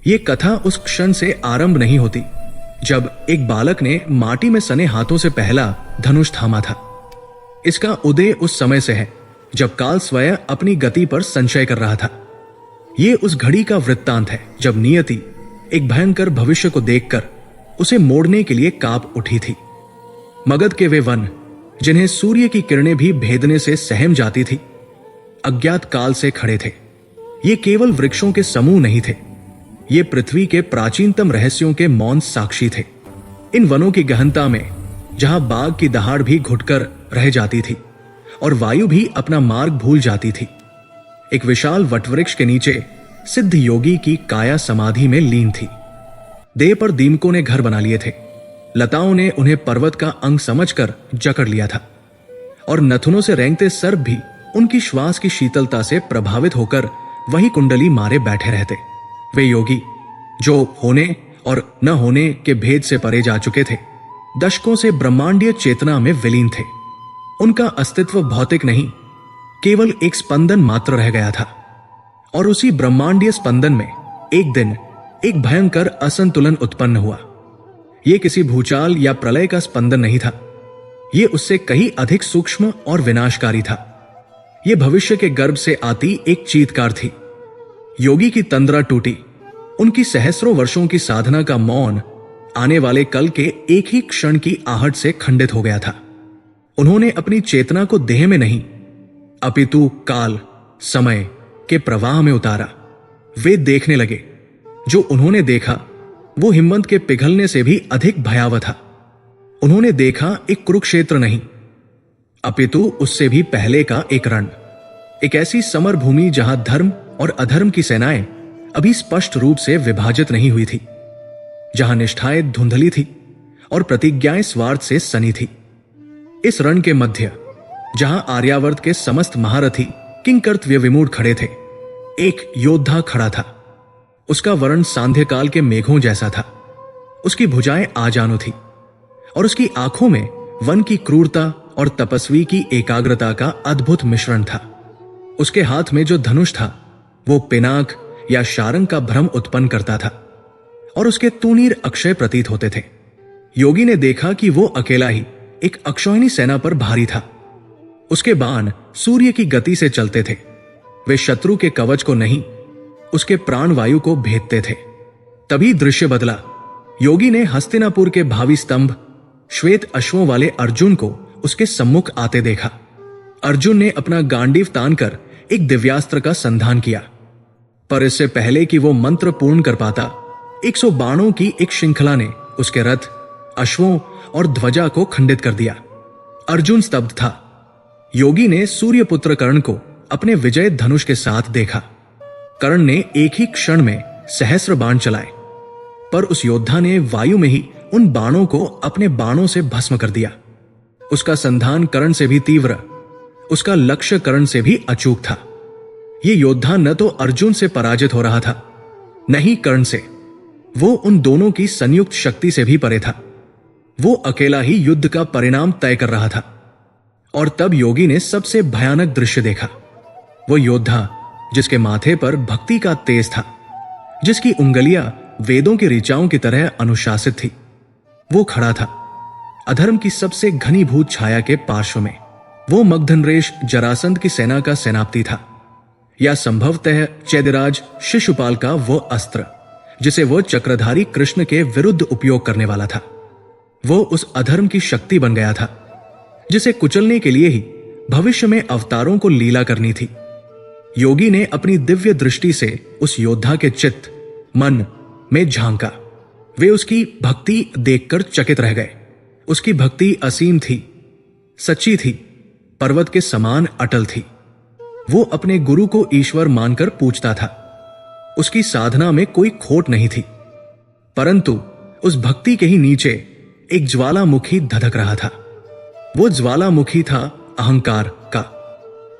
ये कथा उस क्षण से आरंभ नहीं होती जब एक बालक ने माटी में सने हाथों से पहला धनुष थामा था। इसका उदय उस समय से है जब काल स्वयं अपनी गति पर संशय कर रहा था। ये उस घड़ी का वृत्तांत है जब नियति एक भयंकर भविष्य को देखकर उसे मोड़ने के लिए कांप उठी थी। मगध के वे वन जिन्हें सूर्य की किरणें भी भेदने से सहम जाती थी, अज्ञात काल से खड़े थे। ये केवल वृक्षों के समूह नहीं थे, ये पृथ्वी के प्राचीनतम रहस्यों के मौन साक्षी थे। इन वनों की गहनता में जहां बाघ की दहाड़ भी घुटकर रह जाती थी और वायु भी अपना मार्ग भूल जाती थी, एक विशाल वटवृक्ष के नीचे सिद्ध योगी की काया समाधि में लीन थी। देह पर दीमकों ने घर बना लिए थे, लताओं ने उन्हें पर्वत का अंग समझकर जकड़ लिया था और नथुनों से रेंगते सर्प भी उनकी श्वास की शीतलता से प्रभावित होकर वही कुंडली मारे बैठे रहते। वे योगी जो होने और न होने के भेद से परे जा चुके थे, दशकों से ब्रह्मांडीय चेतना में विलीन थे। उनका अस्तित्व भौतिक नहीं, केवल एक स्पंदन मात्र रह गया था। और उसी ब्रह्मांडीय स्पंदन में एक दिन एक भयंकर असंतुलन उत्पन्न हुआ। यह किसी भूचाल या प्रलय का स्पंदन नहीं था, यह उससे कहीं अधिक सूक्ष्म और विनाशकारी था। यह भविष्य के गर्भ से आती एक चीत्कार थी। योगी की तंद्रा टूटी, उनकी सहस्रों वर्षों की साधना का मौन आने वाले कल के एक ही क्षण की आहट से खंडित हो गया था। उन्होंने अपनी चेतना को देह में नहीं अपितु काल समय के प्रवाह में उतारा। वे देखने लगे। जो उन्होंने देखा वो हिम्मत के पिघलने से भी अधिक भयावह था। उन्होंने देखा एक कुरुक्षेत्र नहीं, अपितु उससे भी पहले का एक रण, एक ऐसी समर भूमि जहां धर्म और अधर्म की सेनाएं अभी स्पष्ट रूप से विभाजित नहीं हुई थी, जहां निष्ठाएं धुंधली थी और प्रतिज्ञाएं स्वार्थ से सनी थी। इस रण के मध्य जहां आर्यावर्त के समस्त महारथी किंकर्तव्य विमूढ़ खड़े थे, एक योद्धा खड़ा था। उसका वर्ण सांध्यकाल के मेघों जैसा था। उसकी भुजाएं आजानु थी और उसकी आंखों में वन की क्रूरता और तपस्वी की एकाग्रता का अद्भुत मिश्रण था। उसके हाथ में जो धनुष था वो पिनाक या शारंग का भ्रम उत्पन्न करता था और उसके तूणीर अक्षय प्रतीत होते थे। योगी ने देखा कि वो अकेला ही एक अक्षौहिणी सेना पर भारी था। उसके बाण सूर्य की गति से चलते थे। वे शत्रु के कवच को नहीं, उसके प्राण वायु को भेदते थे। तभी दृश्य बदला। योगी ने हस्तिनापुर के भावी स्तंभ श्वेत अश्वों वाले अर्जुन को उसके सम्मुख आते देखा। अर्जुन ने अपना गांडीव तानकर एक दिव्यास्त्र का संधान किया, पर इससे पहले कि वो मंत्र पूर्ण कर पाता, 100 बाणों की एक श्रृंखला ने उसके रथ, अश्वों और ध्वजा को खंडित कर दिया। अर्जुन स्तब्ध था। योगी ने सूर्यपुत्र कर्ण को अपने विजय धनुष के साथ देखा। कर्ण ने एक ही क्षण में सहस्र बाण चलाए, पर उस योद्धा ने वायु में ही उन बाणों को अपने बाणों से भस्म कर दिया। उसका संधान कर्ण से भी तीव्र, उसका लक्ष्य कर्ण से भी अचूक था। यह योद्धा न तो अर्जुन से पराजित हो रहा था, न ही कर्ण से। वो उन दोनों की संयुक्त शक्ति से भी परे था। वो अकेला ही युद्ध का परिणाम तय कर रहा था। और तब योगी ने सबसे भयानक दृश्य देखा। वो योद्धा जिसके माथे पर भक्ति का तेज था, जिसकी उंगलियां वेदों की ऋचाओं की तरह अनुशासित थी, वो खड़ा था अधर्म की सबसे घनीभूत छाया के पार्श्व में। वो मगधनरेश जरासंध की सेना का सेनापति था, या संभवतः चैदिराज शिशुपाल का वो अस्त्र जिसे वो चक्रधारी कृष्ण के विरुद्ध उपयोग करने वाला था। वो उस अधर्म की शक्ति बन गया था जिसे कुचलने के लिए ही भविष्य में अवतारों को लीला करनी थी। योगी ने अपनी दिव्य दृष्टि से उस योद्धा के चित्त मन में झांका। वे उसकी भक्ति देखकर चकित रह गए। उसकी भक्ति असीम थी, सच्ची थी, पर्वत के समान अटल थी। वो अपने गुरु को ईश्वर मानकर पूजता था। उसकी साधना में कोई खोट नहीं थी, परंतु उस भक्ति के ही नीचे एक ज्वालामुखी धधक रहा था। वो ज्वालामुखी था अहंकार का।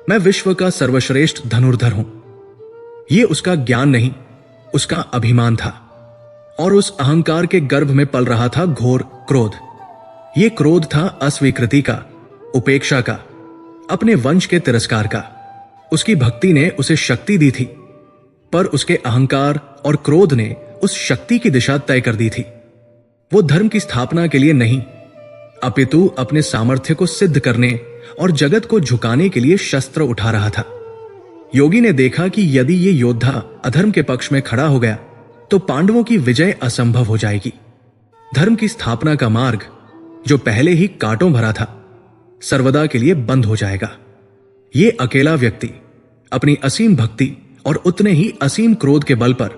मैं विश्व का सर्वश्रेष्ठ धनुर्धर हूं, यह उसका ज्ञान नहीं, उसका अभिमान था। और उस अहंकार के गर्भ में पल रहा था घोर क्रोध। यह क्रोध था अस्वीकृति का, उपेक्षा का, अपने वंश के तिरस्कार का। उसकी भक्ति ने उसे शक्ति दी थी, पर उसके अहंकार और क्रोध ने उस शक्ति की दिशा तय कर दी थी। वो धर्म की स्थापना के लिए नहीं, अपितु अपने सामर्थ्य को सिद्ध करने और जगत को झुकाने के लिए शस्त्र उठा रहा था। योगी ने देखा कि यदि ये योद्धा अधर्म के पक्ष में खड़ा हो गया तो पांडवों की विजय असंभव हो जाएगी। धर्म की स्थापना का मार्ग, जो पहले ही कांटों भरा था, सर्वदा के लिए बंद हो जाएगा। ये अकेला व्यक्ति अपनी असीम भक्ति और उतने ही असीम क्रोध के बल पर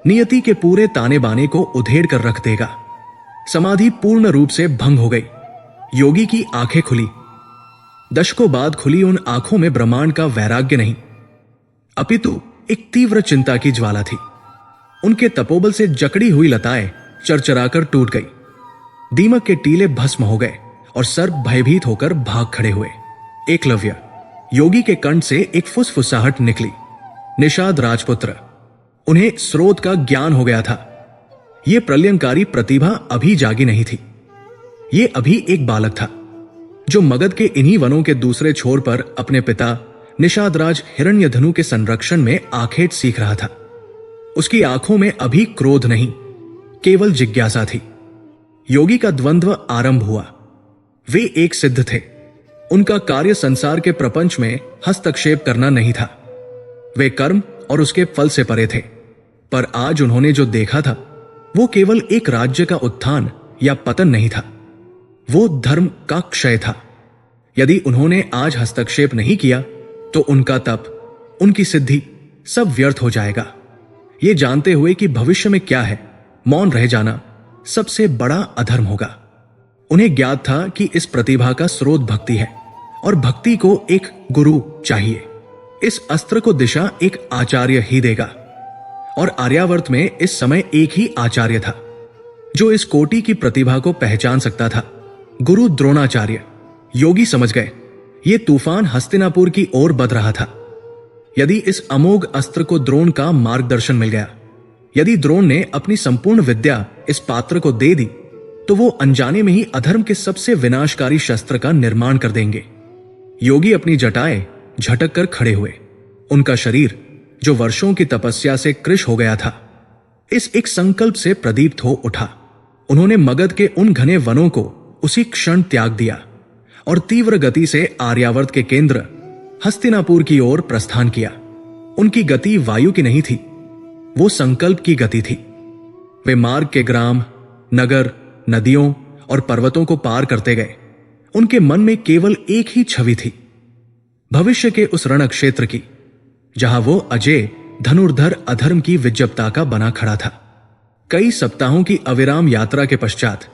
नियति के पूरे ताने बाने को उधेड़ कर रख देगा। समाधि पूर्ण रूप से भंग हो गई। योगी की आंखें खुली। दशकों बाद खुली उन आंखों में ब्रह्मांड का वैराग्य नहीं, अपितु एक तीव्र चिंता की ज्वाला थी। उनके तपोबल से जकड़ी हुई लताएं चरचराकर टूट गई। दीमक के टीले भस्म हो गए और सर्प भयभीत होकर भाग खड़े हुए। एकलव्य, योगी के कंठ से एक फुसफुसाहट निकली। निषाद राजपुत्र, उन्हें स्रोत का ज्ञान हो गया था। यह प्रलयंकारी प्रतिभा अभी जागी नहीं थी। यह अभी एक बालक था जो मगध के इन्हीं वनों के दूसरे छोर पर अपने पिता निषादराज हिरण्यधनु के संरक्षण में आखेट सीख रहा था। उसकी आंखों में अभी क्रोध नहीं, केवल जिज्ञासा थी। योगी का द्वंद्व आरंभ हुआ। वे एक सिद्ध थे। उनका कार्य संसार के प्रपंच में हस्तक्षेप करना नहीं था। वे कर्म और उसके फल से परे थे। पर आज उन्होंने जो देखा था वो केवल एक राज्य का उत्थान या पतन नहीं था, वो धर्म का क्षय था। यदि उन्होंने आज हस्तक्षेप नहीं किया तो उनका तप, उनकी सिद्धि सब व्यर्थ हो जाएगा। ये जानते हुए कि भविष्य में क्या है, मौन रह जाना सबसे बड़ा अधर्म होगा। उन्हें ज्ञात था कि इस प्रतिभा का स्रोत भक्ति है और भक्ति को एक गुरु चाहिए। इस अस्त्र को दिशा एक आचार्य ही देगा। और आर्यावर्त में इस समय एक ही आचार्य था जो इस कोटि की प्रतिभा को पहचान सकता था, गुरु द्रोणाचार्य। योगी समझ गए ये तूफान हस्तिनापुर की ओर बध रहा था। यदि इस अमोघ अस्त्र को द्रोण का मार्गदर्शन मिल गया, यदि द्रोण ने अपनी संपूर्ण विद्या इस पात्र को दे दी, तो वो अनजाने में ही अधर्म के सबसे विनाशकारी शस्त्र का निर्माण कर देंगे। योगी अपनी जटाएं झटक कर खड़े हुए। उनका शरीर, जो वर्षों की तपस्या से कृश हो गया था, इस एक संकल्प से प्रदीप्त हो उठा। उन्होंने मगध के उन घने वनों को उसी क्षण त्याग दिया और तीव्र गति से आर्यावर्त के केंद्र हस्तिनापुर की ओर प्रस्थान किया। उनकी गति वायु की नहीं थी, वो संकल्प की गति थी। वे मार्ग के ग्राम, नगर, नदियों और पर्वतों को पार करते गए। उनके मन में केवल एक ही छवि थी, भविष्य के उस रण क्षेत्र की, जहां वो अजय धनुर्धर अधर्म की विज्जप्ता का बना खड़ा था। कई सप्ताहों की अविराम यात्रा के पश्चात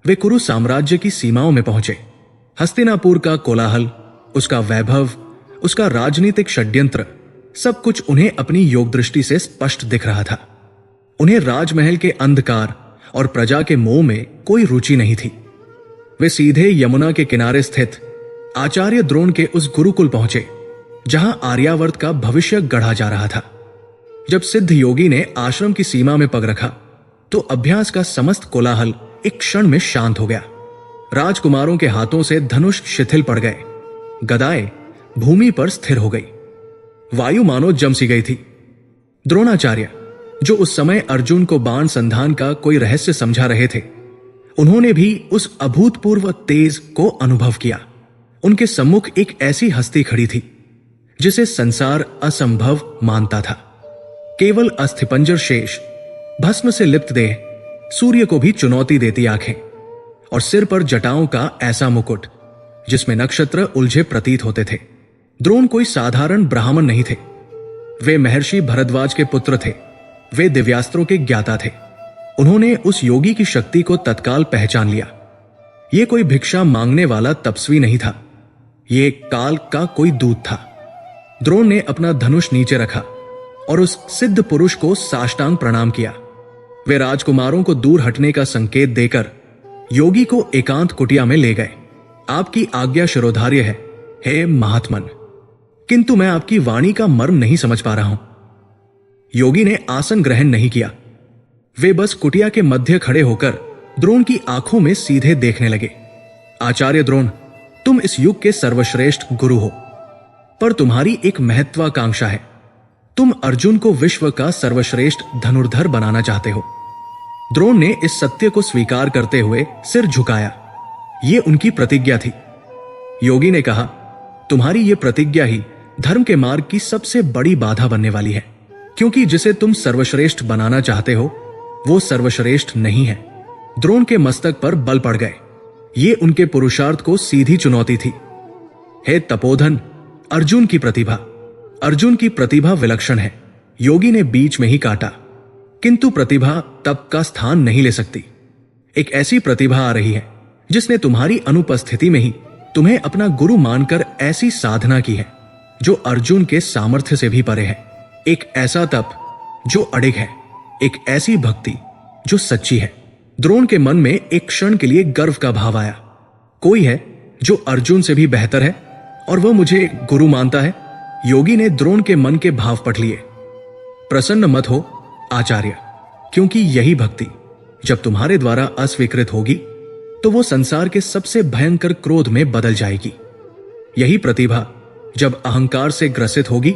वे कुरु साम्राज्य की सीमाओं में पहुंचे। हस्तिनापुर का कोलाहल, उसका वैभव, उसका राजनीतिक षड्यंत्र, सब कुछ उन्हें अपनी योग दृष्टि से स्पष्ट दिख रहा था। उन्हें राजमहल के अंधकार और प्रजा के मोह में कोई रुचि नहीं थी। वे सीधे यमुना के किनारे स्थित आचार्य द्रोण के उस गुरुकुल पहुंचे जहां आर्यावर्त का भविष्य गढ़ा जा रहा था। जब सिद्ध योगी ने आश्रम की सीमा में पग रखा तो अभ्यास का समस्त कोलाहल एक क्षण में शांत हो गया। राजकुमारों के हाथों से धनुष शिथिल पड़ गए, गदाएं भूमि पर स्थिर हो गई, वायु मानो जम सी गई थी। द्रोणाचार्य, जो उस समय अर्जुन को बाण संधान का कोई रहस्य समझा रहे थे, उन्होंने भी उस अभूतपूर्व तेज को अनुभव किया। उनके सम्मुख एक ऐसी हस्ती खड़ी थी जिसे संसार असंभव मानता था। केवल अस्थिपंजर शेष, भस्म से लिप्त देह, सूर्य को भी चुनौती देती आंखें और सिर पर जटाओं का ऐसा मुकुट जिसमें नक्षत्र उलझे प्रतीत होते थे। द्रोण कोई साधारण ब्राह्मण नहीं थे। वे महर्षि भरद्वाज के पुत्र थे। वे दिव्यास्त्रों के ज्ञाता थे। उन्होंने उस योगी की शक्ति को तत्काल पहचान लिया। यह कोई भिक्षा मांगने वाला तपस्वी नहीं था, ये काल का कोई दूत था। द्रोण ने अपना धनुष नीचे रखा और उस सिद्ध पुरुष को साष्टांग प्रणाम किया। वे राजकुमारों को दूर हटने का संकेत देकर योगी को एकांत कुटिया में ले गए। आपकी आज्ञा शिरोधार्य है, हे महात्मन, किंतु मैं आपकी वाणी का मर्म नहीं समझ पा रहा हूं। योगी ने आसन ग्रहण नहीं किया। वे बस कुटिया के मध्य खड़े होकर द्रोण की आंखों में सीधे देखने लगे। आचार्य द्रोण, तुम इस युग के सर्वश्रेष्ठ गुरु हो, पर तुम्हारी एक महत्वाकांक्षा है। तुम अर्जुन को विश्व का सर्वश्रेष्ठ धनुर्धर बनाना चाहते हो। द्रोण ने इस सत्य को स्वीकार करते हुए सिर झुकाया। यह उनकी प्रतिज्ञा थी। योगी ने कहा, तुम्हारी यह प्रतिज्ञा ही धर्म के मार्ग की सबसे बड़ी बाधा बनने वाली है, क्योंकि जिसे तुम सर्वश्रेष्ठ बनाना चाहते हो वो सर्वश्रेष्ठ नहीं है। द्रोण के मस्तक पर बल पड़ गए। ये उनके पुरुषार्थ को सीधी चुनौती थी। हे तपोधन, अर्जुन की प्रतिभा विलक्षण है। योगी ने बीच में ही काटा, किंतु प्रतिभा तप का स्थान नहीं ले सकती। एक ऐसी प्रतिभा आ रही है जिसने तुम्हारी अनुपस्थिति में ही तुम्हें अपना गुरु मानकर ऐसी साधना की है जो अर्जुन के सामर्थ्य से भी परे है। एक ऐसा तप जो अडिग है, एक ऐसी भक्ति जो सच्ची है। द्रोण के मन में एक क्षण के लिए गर्व का भाव आया। कोई है जो अर्जुन से भी बेहतर है और वह मुझे गुरु मानता है। योगी ने द्रोण के मन के भाव पढ़ लिए। प्रसन्न मत हो आचार्य, क्योंकि यही भक्ति जब तुम्हारे द्वारा अस्वीकृत होगी तो वो संसार के सबसे भयंकर क्रोध में बदल जाएगी। यही प्रतिभा जब अहंकार से ग्रसित होगी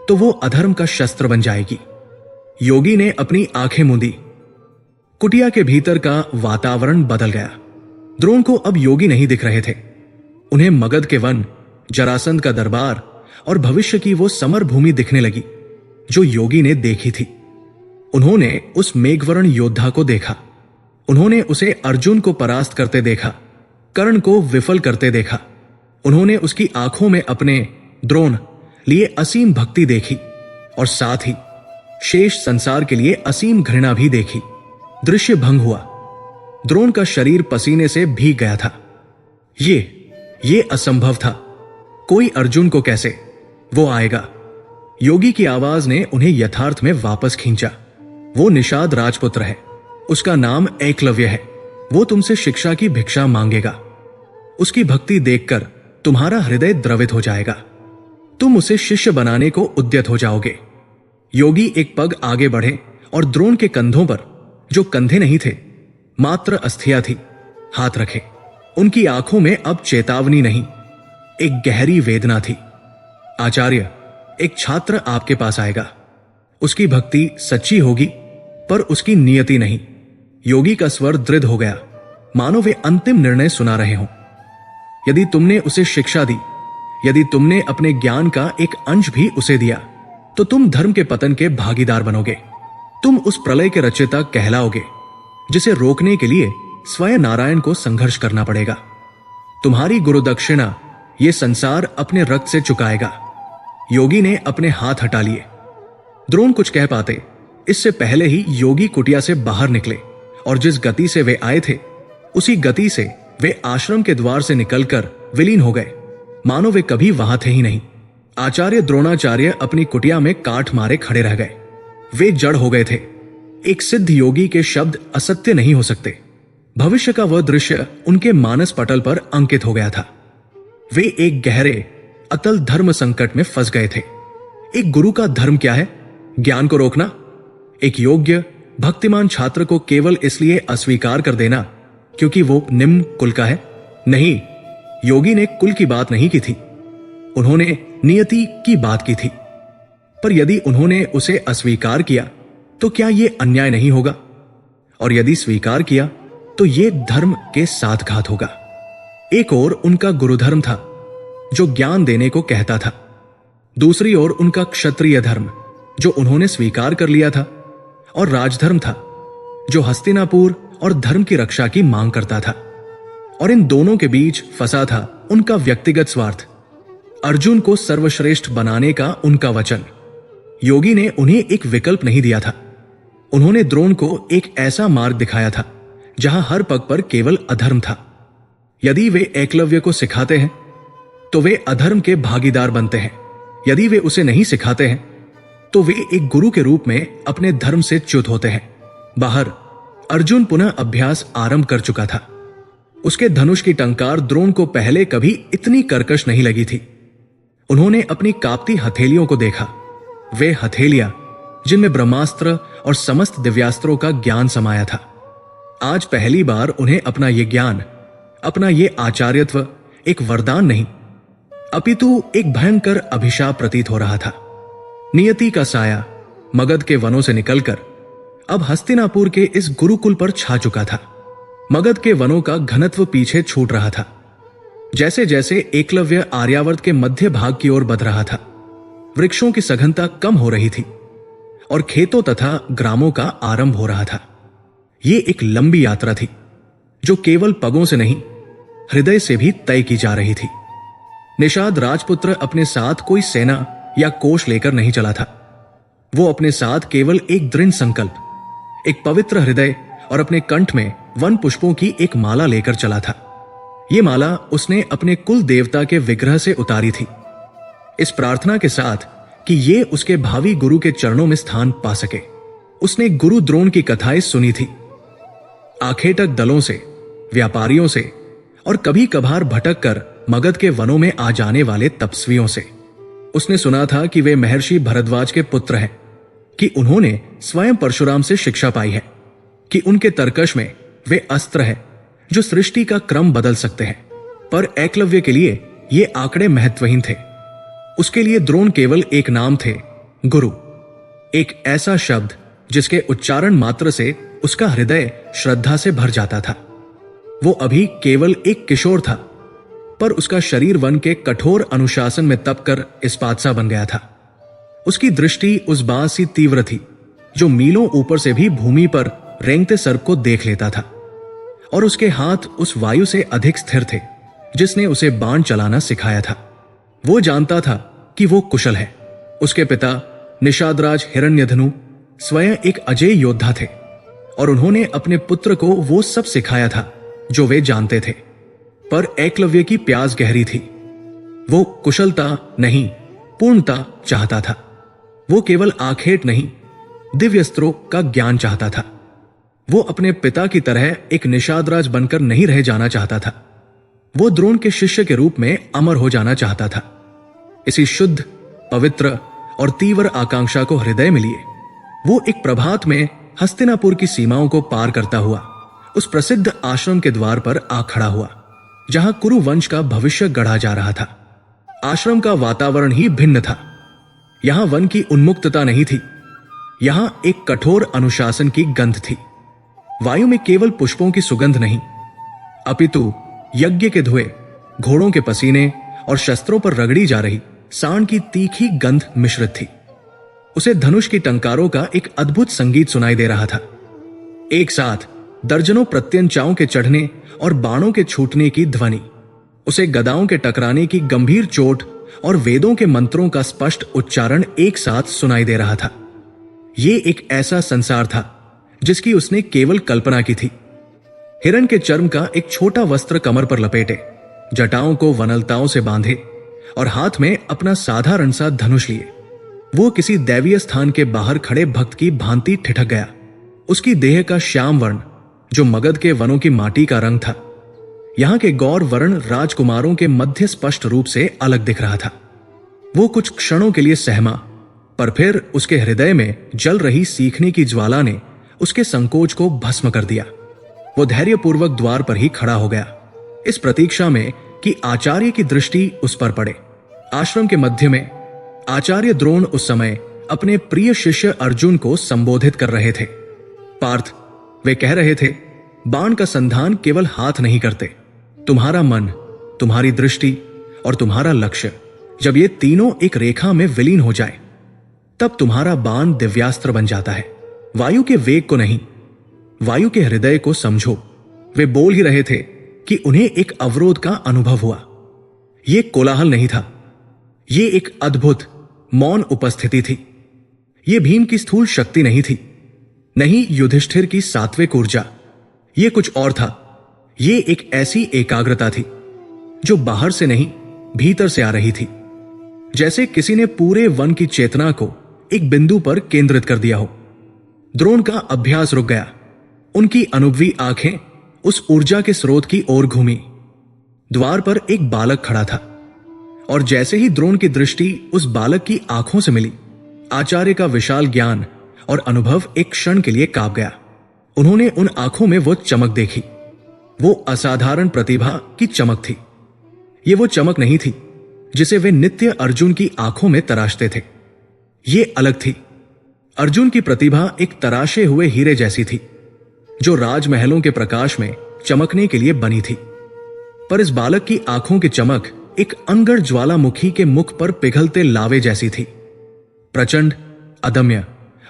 तो वो अधर्म का शस्त्र बन जाएगी। योगी ने अपनी आंखें मूंदी। कुटिया के भीतर का वातावरण बदल गया। द्रोण को अब योगी नहीं दिख रहे थे। उन्हें मगध के वन, जरासंध का दरबार और भविष्य की वो समर भूमि दिखने लगी जो योगी ने देखी थी। उन्होंने उस मेघवर्ण योद्धा को देखा। उन्होंने उसे अर्जुन को परास्त करते देखा, कर्ण को विफल करते देखा। उन्होंने उसकी आंखों में अपने द्रोण लिए असीम भक्ति देखी और साथ ही शेष संसार के लिए असीम घृणा भी देखी। दृश्य भंग हुआ। द्रोण का शरीर पसीने से भीग गया था। ये असंभव था। कोई अर्जुन को कैसे? वो आएगा। योगी की आवाज ने उन्हें यथार्थ में वापस खींचा। वो निषाद राजपुत्र है। उसका नाम एकलव्य है। वो तुमसे शिक्षा की भिक्षा मांगेगा। उसकी भक्ति देखकर तुम्हारा हृदय द्रवित हो जाएगा। तुम उसे शिष्य बनाने को उद्यत हो जाओगे। योगी एक पग आगे बढ़े और द्रोण के कंधों पर, जो कंधे नहीं थे मात्र अस्थियां थी, हाथ रखे। उनकी आंखों में अब चेतावनी नहीं, एक गहरी वेदना थी। आचार्य, एक छात्र आपके पास आएगा। उसकी भक्ति सच्ची होगी पर उसकी नियति नहीं। योगी का स्वर दृढ़ हो गया, मानो वे अंतिम निर्णय सुना रहे हों। यदि तुमने उसे शिक्षा दी, यदि तुमने अपने ज्ञान का एक अंश भी उसे दिया, तो तुम धर्म के पतन के भागीदार बनोगे। तुम उस प्रलय के रचयिता कहलाओगे जिसे रोकने के लिए स्वयं नारायण को संघर्ष करना पड़ेगा। तुम्हारी गुरु दक्षिणा ये संसार अपने रक्त से चुकाएगा। योगी ने अपने हाथ हटा लिए। द्रोण कुछ कह पाते इससे पहले ही योगी कुटिया से बाहर निकले और जिस गति से वे आए थे उसी गति से वे आश्रम के द्वार से निकलकर विलीन हो गए, मानो वे कभी वहां थे ही नहीं। आचार्य द्रोणाचार्य अपनी कुटिया में काठ मारे खड़े रह गए। वे जड़ हो गए थे। एक सिद्ध योगी के शब्द असत्य नहीं हो सकते। भविष्य का वह दृश्य उनके मानस पटल पर अंकित हो गया था। वे एक गहरे अतल धर्म संकट में फंस गए थे। एक गुरु का धर्म क्या है? ज्ञान को रोकना? एक योग्य भक्तिमान छात्र को केवल इसलिए अस्वीकार कर देना क्योंकि वो निम्न कुल का है? नहीं, योगी ने कुल की बात नहीं की थी, उन्होंने नियति की बात की थी। पर यदि उन्होंने उसे अस्वीकार किया तो क्या यह अन्याय नहीं होगा? और यदि स्वीकार किया तो यह धर्म के साथ घात होगा। एक ओर उनका गुरुधर्म था जो ज्ञान देने को कहता था, दूसरी ओर उनका क्षत्रिय धर्म जो उन्होंने स्वीकार कर लिया था, और राजधर्म था जो हस्तिनापुर और धर्म की रक्षा की मांग करता था। और इन दोनों के बीच फंसा था उनका व्यक्तिगत स्वार्थ, अर्जुन को सर्वश्रेष्ठ बनाने का उनका वचन। योगी ने उन्हें एक विकल्प नहीं दिया था। उन्होंने द्रोण को एक ऐसा मार्ग दिखाया था जहां हर पग पर केवल अधर्म था। यदि वे एकलव्य को सिखाते हैं तो वे अधर्म के भागीदार बनते हैं। यदि वे उसे नहीं सिखाते हैं तो वे एक गुरु के रूप में अपने धर्म से च्युत होते हैं। बाहर अर्जुन पुनः अभ्यास आरंभ कर चुका था। उसके धनुष की टंकार द्रोण को पहले कभी इतनी कर्कश नहीं लगी थी। उन्होंने अपनी कांपती हथेलियों को देखा। वे हथेलियां जिनमें ब्रह्मास्त्र और समस्त दिव्यास्त्रों का ज्ञान समाया था। आज पहली बार उन्हें अपना ये ज्ञान, अपना ये आचार्यत्व एक वरदान नहीं अपितु एक भयंकर अभिशाप प्रतीत हो रहा था। नियति का साया मगध के वनों से निकलकर अब हस्तिनापुर के इस गुरुकुल पर छा चुका था। मगध के वनों का घनत्व पीछे छूट रहा था। जैसे जैसे एकलव्य आर्यावर्त के मध्य भाग की ओर बढ़ रहा था, वृक्षों की सघनता कम हो रही थी और खेतों तथा ग्रामों का आरंभ हो रहा था। ये एक लंबी यात्रा थी जो केवल पगों से नहीं, हृदय से भी तय की जा रही थी। निषाद राजपुत्र अपने साथ कोई सेना या कोष लेकर नहीं चला था। वो अपने साथ केवल एक दृढ़ संकल्प, एक पवित्र हृदय और अपने कंठ में वन पुष्पों की एक माला लेकर चला था। ये माला उसने अपने कुल देवता के विग्रह से उतारी थी, इस प्रार्थना के साथ कि ये उसके भावी गुरु के चरणों में स्थान पा सके। उसने गुरु द्रोण की कथाएं सुनी थी, आखेटक दलों से, व्यापारियों से और कभी कभार भटक कर मगध के वनों में आ जाने वाले तपस्वियों से। उसने सुना था कि वे महर्षि भरद्वाज के पुत्र हैं, कि उन्होंने स्वयं परशुराम से शिक्षा पाई है, कि उनके तर्कश में वे अस्त्र है जो सृष्टि का क्रम बदल सकते हैं। पर एकलव्य के लिए ये आंकड़े महत्वहीन थे। उसके लिए द्रोण केवल एक नाम थे, गुरु, एक ऐसा शब्द जिसके उच्चारण मात्र से उसका हृदय श्रद्धा से भर जाता था। वो अभी केवल एक किशोर था, पर उसका शरीर वन के कठोर अनुशासन में तपकर इस्पात सा बन गया था। उसकी दृष्टि उस बात सी तीव्र थी जो मीलों ऊपर से भी भूमि पर रेंगते सर्प को देख लेता था, और उसके हाथ उस वायु से अधिक स्थिर थे जिसने उसे बाण चलाना सिखाया था। वो जानता था कि वो कुशल है। उसके पिता निषादराज हिरण्यधनु स्वयं एक अजेय योद्धा थे, और उन्होंने अपने पुत्र को वो सब सिखाया था जो वे जानते थे। पर एकलव्य की प्यास गहरी थी। वो कुशलता नहीं, पूर्णता चाहता था। वो केवल आखेट नहीं, दिव्यस्त्रों का ज्ञान चाहता था। वो अपने पिता की तरह एक निषादराज बनकर नहीं रह जाना चाहता था। वो द्रोण के शिष्य के रूप में अमर हो जाना चाहता था। इसी शुद्ध, पवित्र और तीव्र आकांक्षा को हृदय में लिए वो एक प्रभात में हस्तिनापुर की सीमाओं को पार करता हुआ उस प्रसिद्ध आश्रम के द्वार पर आ खड़ा हुआ जहां कुरु वंश का भविष्य गढ़ा जा रहा था। आश्रम का वातावरण ही भिन्न था। यहां वन की उन्मुक्तता नहीं थी, यहां एक कठोर अनुशासन की गंध थी। वायु में केवल पुष्पों की सुगंध नहीं, अपितु यज्ञ के धुएं, घोड़ों के पसीने और शस्त्रों पर रगड़ी जा रही सांड की तीखी गंध मिश्रित थी। उसे धनुष की टंकारों का एक अद्भुत संगीत सुनाई दे रहा था। एक साथ दर्जनों प्रत्यंचाओं के चढ़ने और बाणों के छूटने की ध्वनि, उसे गदाओं के टकराने की गंभीर चोट और वेदों के मंत्रों का स्पष्ट उच्चारण एक साथ सुनाई दे रहा था। यह एक ऐसा संसार था जिसकी उसने केवल कल्पना की थी। हिरण के चर्म का एक छोटा वस्त्र कमर पर लपेटे, जटाओं को वनलताओं से बांधे और हाथ में अपना साधारण सा धनुष लिए वो किसी दैवीय स्थान के बाहर खड़े भक्त की भांति ठिठक गया। उसकी देह का श्याम वर्ण जो मगध के वनों की माटी का रंग था, यहां के गौर वर्ण राजकुमारों के मध्य स्पष्ट रूप से अलग दिख रहा था। वो कुछ क्षणों के लिए सहमा, पर फिर उसके हृदय में जल रही सीखने की ज्वाला ने उसके संकोच को भस्म कर दिया। वो धैर्यपूर्वक द्वार पर ही खड़ा हो गया, इस प्रतीक्षा में कि आचार्य की दृष्टि उस पर पड़े। आश्रम के मध्य में आचार्य द्रोण उस समय अपने प्रिय शिष्य अर्जुन को संबोधित कर रहे थे। पार्थ, वे कह रहे थे, बाण का संधान केवल हाथ नहीं करते। तुम्हारा मन, तुम्हारी दृष्टि और तुम्हारा लक्ष्य जब ये तीनों एक रेखा में विलीन हो जाए, तब तुम्हारा बाण दिव्यास्त्र बन जाता है। वायु के वेग को नहीं, वायु के हृदय को समझो। वे बोल ही रहे थे कि उन्हें एक अवरोध का अनुभव हुआ। ये कोलाहल नहीं था, ये एक अद्भुत मौन उपस्थिति थी। ये भीम की स्थूल शक्ति नहीं थी, नहीं युधिष्ठिर की सात्विक ऊर्जा। ये कुछ और था। ये एक ऐसी एकाग्रता थी जो बाहर से नहीं, भीतर से आ रही थी। जैसे किसी ने पूरे वन की चेतना को एक बिंदु पर केंद्रित कर दिया हो। द्रोण का अभ्यास रुक गया। उनकी अनुभवी आंखें उस ऊर्जा के स्रोत की ओर घूमी। द्वार पर एक बालक खड़ा था, और जैसे ही द्रोण की दृष्टि उस बालक की आंखों से मिली, आचार्य का विशाल ज्ञान और अनुभव एक क्षण के लिए कांप गया। उन्होंने उन आंखों में वो चमक देखी। वो असाधारण प्रतिभा की चमक थी। ये वो चमक नहीं थी जिसे वे नित्य अर्जुन की आंखों में तराशते थे। ये अलग थी। अर्जुन की प्रतिभा एक तराशे हुए हीरे जैसी थी, जो राजमहलों के प्रकाश में चमकने के लिए बनी थी। पर इस बालक की आंखों की चमक एक अंगड़ ज्वालामुखी के मुख पर पिघलते लावे जैसी थी, प्रचंड, अदम्य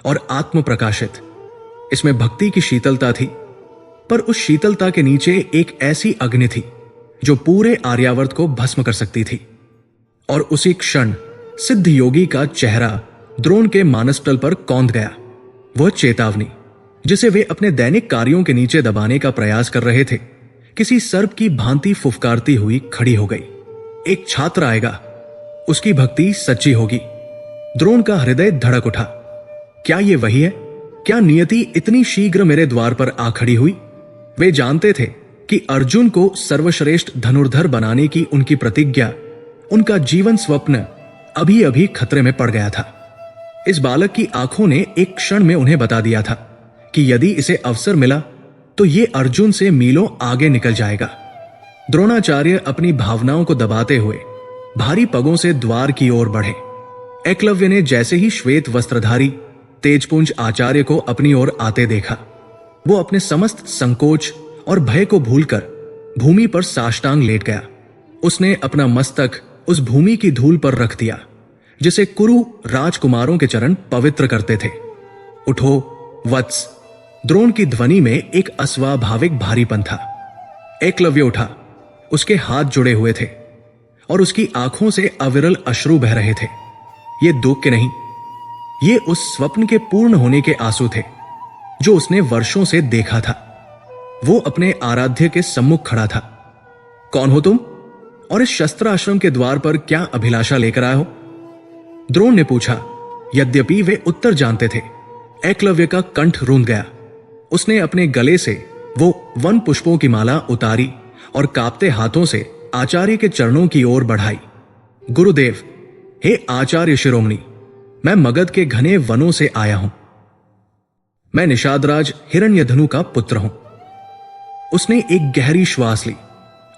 और आत्म प्रकाशित। इसमें भक्ति की शीतलता थी, पर उस शीतलता के नीचे एक ऐसी अग्नि थी जो पूरे आर्यावर्त को भस्म कर सकती थी। और उसी क्षण सिद्ध योगी का चेहरा द्रोण के मानसतल पर कौंध गया। वह चेतावनी जिसे वे अपने दैनिक कार्यों के नीचे दबाने का प्रयास कर रहे थे, किसी सर्प की भांति फुफकारती हुई खड़ी हो गई। एक छात्र आएगा, उसकी भक्ति सच्ची होगी। द्रोण का हृदय धड़क उठा। क्या ये वही है? क्या नियति इतनी शीघ्र मेरे द्वार पर आ खड़ी हुई? वे जानते थे कि अर्जुन को सर्वश्रेष्ठ धनुर्धर बनाने की उनकी प्रतिज्ञा, उनका जीवन स्वप्न अभी अभी खतरे में पड़ गया था। इस बालक की आंखों ने एक क्षण में उन्हें बता दिया था कि यदि इसे अवसर मिला तो ये अर्जुन से मीलों आगे निकल जाएगा। द्रोणाचार्य अपनी भावनाओं को दबाते हुए भारी पगों से द्वार की ओर बढ़े। एकलव्य ने जैसे ही श्वेत वस्त्रधारी तेजपुंज आचार्य को अपनी ओर आते देखा, वो अपने समस्त संकोच और भय को भूलकर भूमि पर साष्टांग लेट गया। उसने अपना मस्तक उस भूमि की धूल पर रख दिया जिसे कुरु राजकुमारों के चरण पवित्र करते थे। उठो वत्स, द्रोण की ध्वनि में एक अस्वाभाविक भारीपन था। एकलव्य उठा, उसके हाथ जुड़े हुए थे और उसकी आंखों से अविरल अश्रु बह रहे थे। ये दुख के नहीं, ये उस स्वप्न के पूर्ण होने के आंसू थे जो उसने वर्षों से देखा था। वो अपने आराध्य के सम्मुख खड़ा था। कौन हो तुम, और इस शस्त्र आश्रम के द्वार पर क्या अभिलाषा लेकर आए हो? द्रोण ने पूछा। यद्यपि वे उत्तर जानते थे, एकलव्य का कंठ रूंध गया। उसने अपने गले से वो वन पुष्पों की माला उतारी और कांपते हाथों से आचार्य के चरणों की ओर बढ़ाई। गुरुदेव, हे आचार्य शिरोमणि, मैं मगध के घने वनों से आया हूं। मैं निषादराज हिरण्यधनु का पुत्र हूं। उसने एक गहरी श्वास ली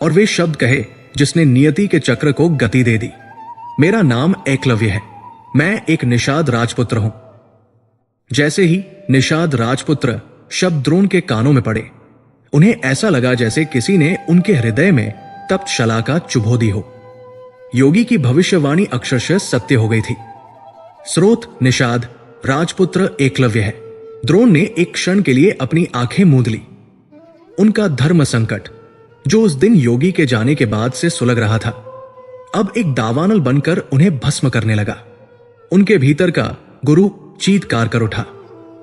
और वे शब्द कहे जिसने नियति के चक्र को गति दे दी। मेरा नाम एकलव्य है। मैं एक निषाद राजपुत्र हूं। जैसे ही निषाद राजपुत्र शब्द द्रोण के कानों में पड़े, उन्हें ऐसा लगा जैसे किसी ने उनके हृदय में तप्त शलाका चुभो दी हो। योगी की भविष्यवाणी अक्षरशः सत्य हो गई थी। स्रोत निषाद, राजपुत्र एकलव्य है। द्रोण ने एक क्षण के लिए अपनी आंखें मूंद ली। उनका धर्म संकट, जो उस दिन योगी के जाने के बाद से सुलग रहा था, अब एक दावानल बनकर उन्हें भस्म करने लगा। उनके भीतर का गुरु चीत्कार कर उठा।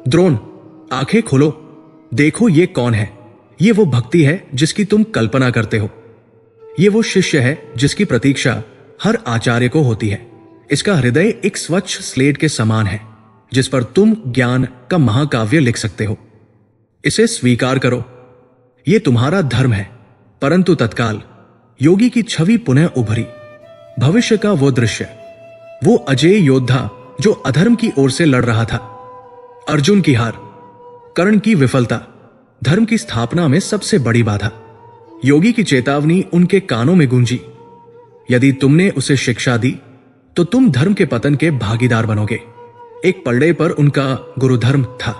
द्रोण, आंखें खोलो, देखो ये कौन है। ये वो भक्ति है जिसकी तुम कल्पना करते हो। ये वो शिष्य है जिसकी प्रतीक्षा हर आचार्य को होती है। इसका हृदय एक स्वच्छ स्लेट के समान है जिस पर तुम ज्ञान का महाकाव्य लिख सकते हो। इसे स्वीकार करो, ये तुम्हारा धर्म है। परंतु तत्काल योगी की छवि पुनः उभरी। भविष्य का वो दृश्य, वो अजेय योद्धा जो अधर्म की ओर से लड़ रहा था। अर्जुन की हार, कर्ण की विफलता, धर्म की स्थापना में सबसे बड़ी बाधा। योगी की चेतावनी उनके कानों में गूंजी। यदि तुमने उसे शिक्षा दी तो तुम धर्म के पतन के भागीदार बनोगे। एक पलड़े पर उनका गुरुधर्म था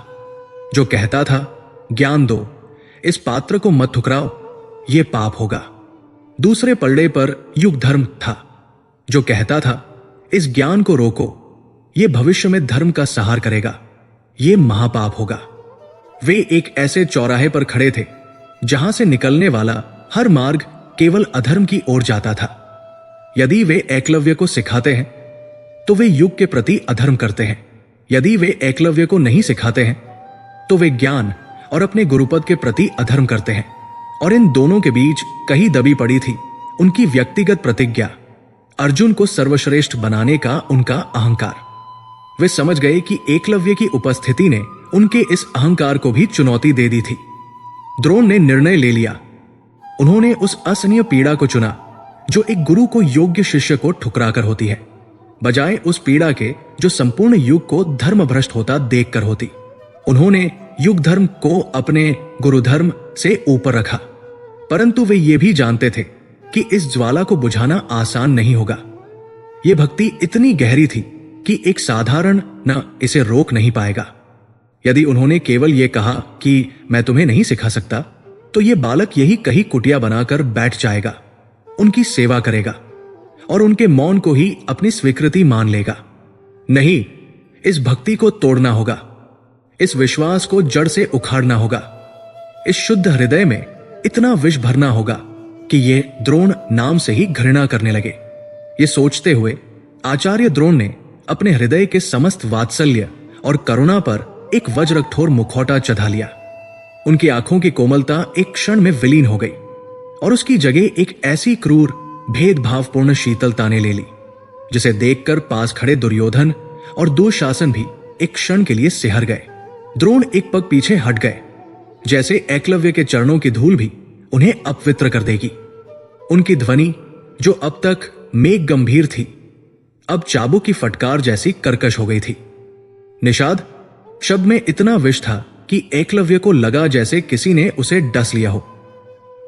जो कहता था, ज्ञान दो, इस पात्र को मत ठुकराओ, ये पाप होगा। दूसरे पलड़े पर युग धर्म था जो कहता था, इस ज्ञान को रोको, ये भविष्य में धर्म का सहार करेगा, ये महापाप होगा। वे एक ऐसे चौराहे पर खड़े थे जहां से निकलने वाला हर मार्ग केवल अधर्म की ओर जाता था। यदि वे एकलव्य को सिखाते हैं तो वे युग के प्रति अधर्म करते हैं। यदि वे एकलव्य को नहीं सिखाते हैं तो वे ज्ञान और अपने गुरुपद के प्रति अधर्म करते हैं। और इन दोनों के बीच कहीं दबी पड़ी थी उनकी व्यक्तिगत प्रतिज्ञा, अर्जुन को सर्वश्रेष्ठ बनाने का उनका अहंकार। वे समझ गए कि एकलव्य की उपस्थिति ने उनके इस अहंकार को भी चुनौती दे दी थी। द्रोण ने निर्णय ले लिया। उन्होंने उस असहनीय पीड़ा को चुना जो एक गुरु को योग्य शिष्य को ठुकराकर होती है, बजाय उस पीड़ा के जो संपूर्ण युग को धर्म भ्रष्ट होता देखकर होती। उन्होंने युग धर्म को अपने गुरु धर्म से ऊपर रखा, परंतु वे ये भी जानते थे कि इस ज्वाला को बुझाना आसान नहीं होगा। यह भक्ति इतनी गहरी थी कि एक साधारण न इसे रोक नहीं पाएगा। यदि उन्होंने केवल यह कहा कि मैं तुम्हें नहीं सिखा सकता, तो यह बालक यही कहीं कुटिया बनाकर बैठ जाएगा, उनकी सेवा करेगा और उनके मौन को ही अपनी स्वीकृति मान लेगा। नहीं, इस भक्ति को तोड़ना होगा, इस विश्वास को जड़ से उखाड़ना होगा, इस शुद्ध हृदय में इतना विष भरना होगा कि ये द्रोण नाम से ही घृणा करने लगे। ये सोचते हुए आचार्य द्रोण ने अपने हृदय के समस्त वात्सल्य और करुणा पर एक वज्रकठोर मुखौटा चढ़ा लिया। उनकी आंखों की कोमलता एक क्षण में विलीन हो गई और उसकी जगह एक ऐसी क्रूर भेदभावपूर्ण शीतलता ने ले ली, जिसे देखकर पास खड़े दुर्योधन और दुःशासन भी एक क्षण के लिए सिहर गए। द्रोण एक पग पीछे हट गए, जैसे एकलव्य के चरणों की धूल भी उन्हें अपवित्र कर देगी। उनकी ध्वनि, जो अब तक मेघ गंभीर थी, अब चाबुक की फटकार जैसी कर्कश हो गई थी। निषाद शब्द में इतना विष था कि एकलव्य को लगा जैसे किसी ने उसे डस लिया हो।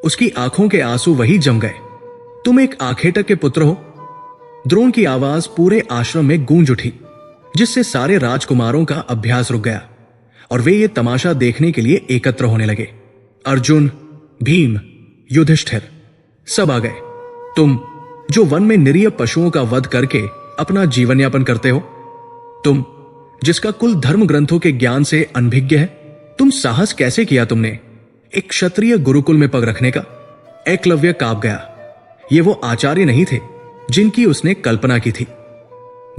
उसकी आंखों के आंसू वही जम गए। तुम एक आखेटक के पुत्र हो? द्रोण की आवाज पूरे आश्रम में गूंज उठी, जिससे सारे राजकुमारों का अभ्यास रुक गया और वे ये तमाशा देखने के लिए एकत्र होने लगे। अर्जुन, भीम, युधिष्ठिर सब आ गए। तुम जो वन में निरीह पशुओं का वध करके अपना जीवन यापन करते हो, तुम जिसका कुल धर्म ग्रंथों के ज्ञान से अनभिज्ञ है, तुम साहस कैसे किया तुमने एक क्षत्रिय गुरुकुल में पग रखने का? एकलव्य कांप गया। ये वो आचार्य नहीं थे जिनकी उसने कल्पना की थी।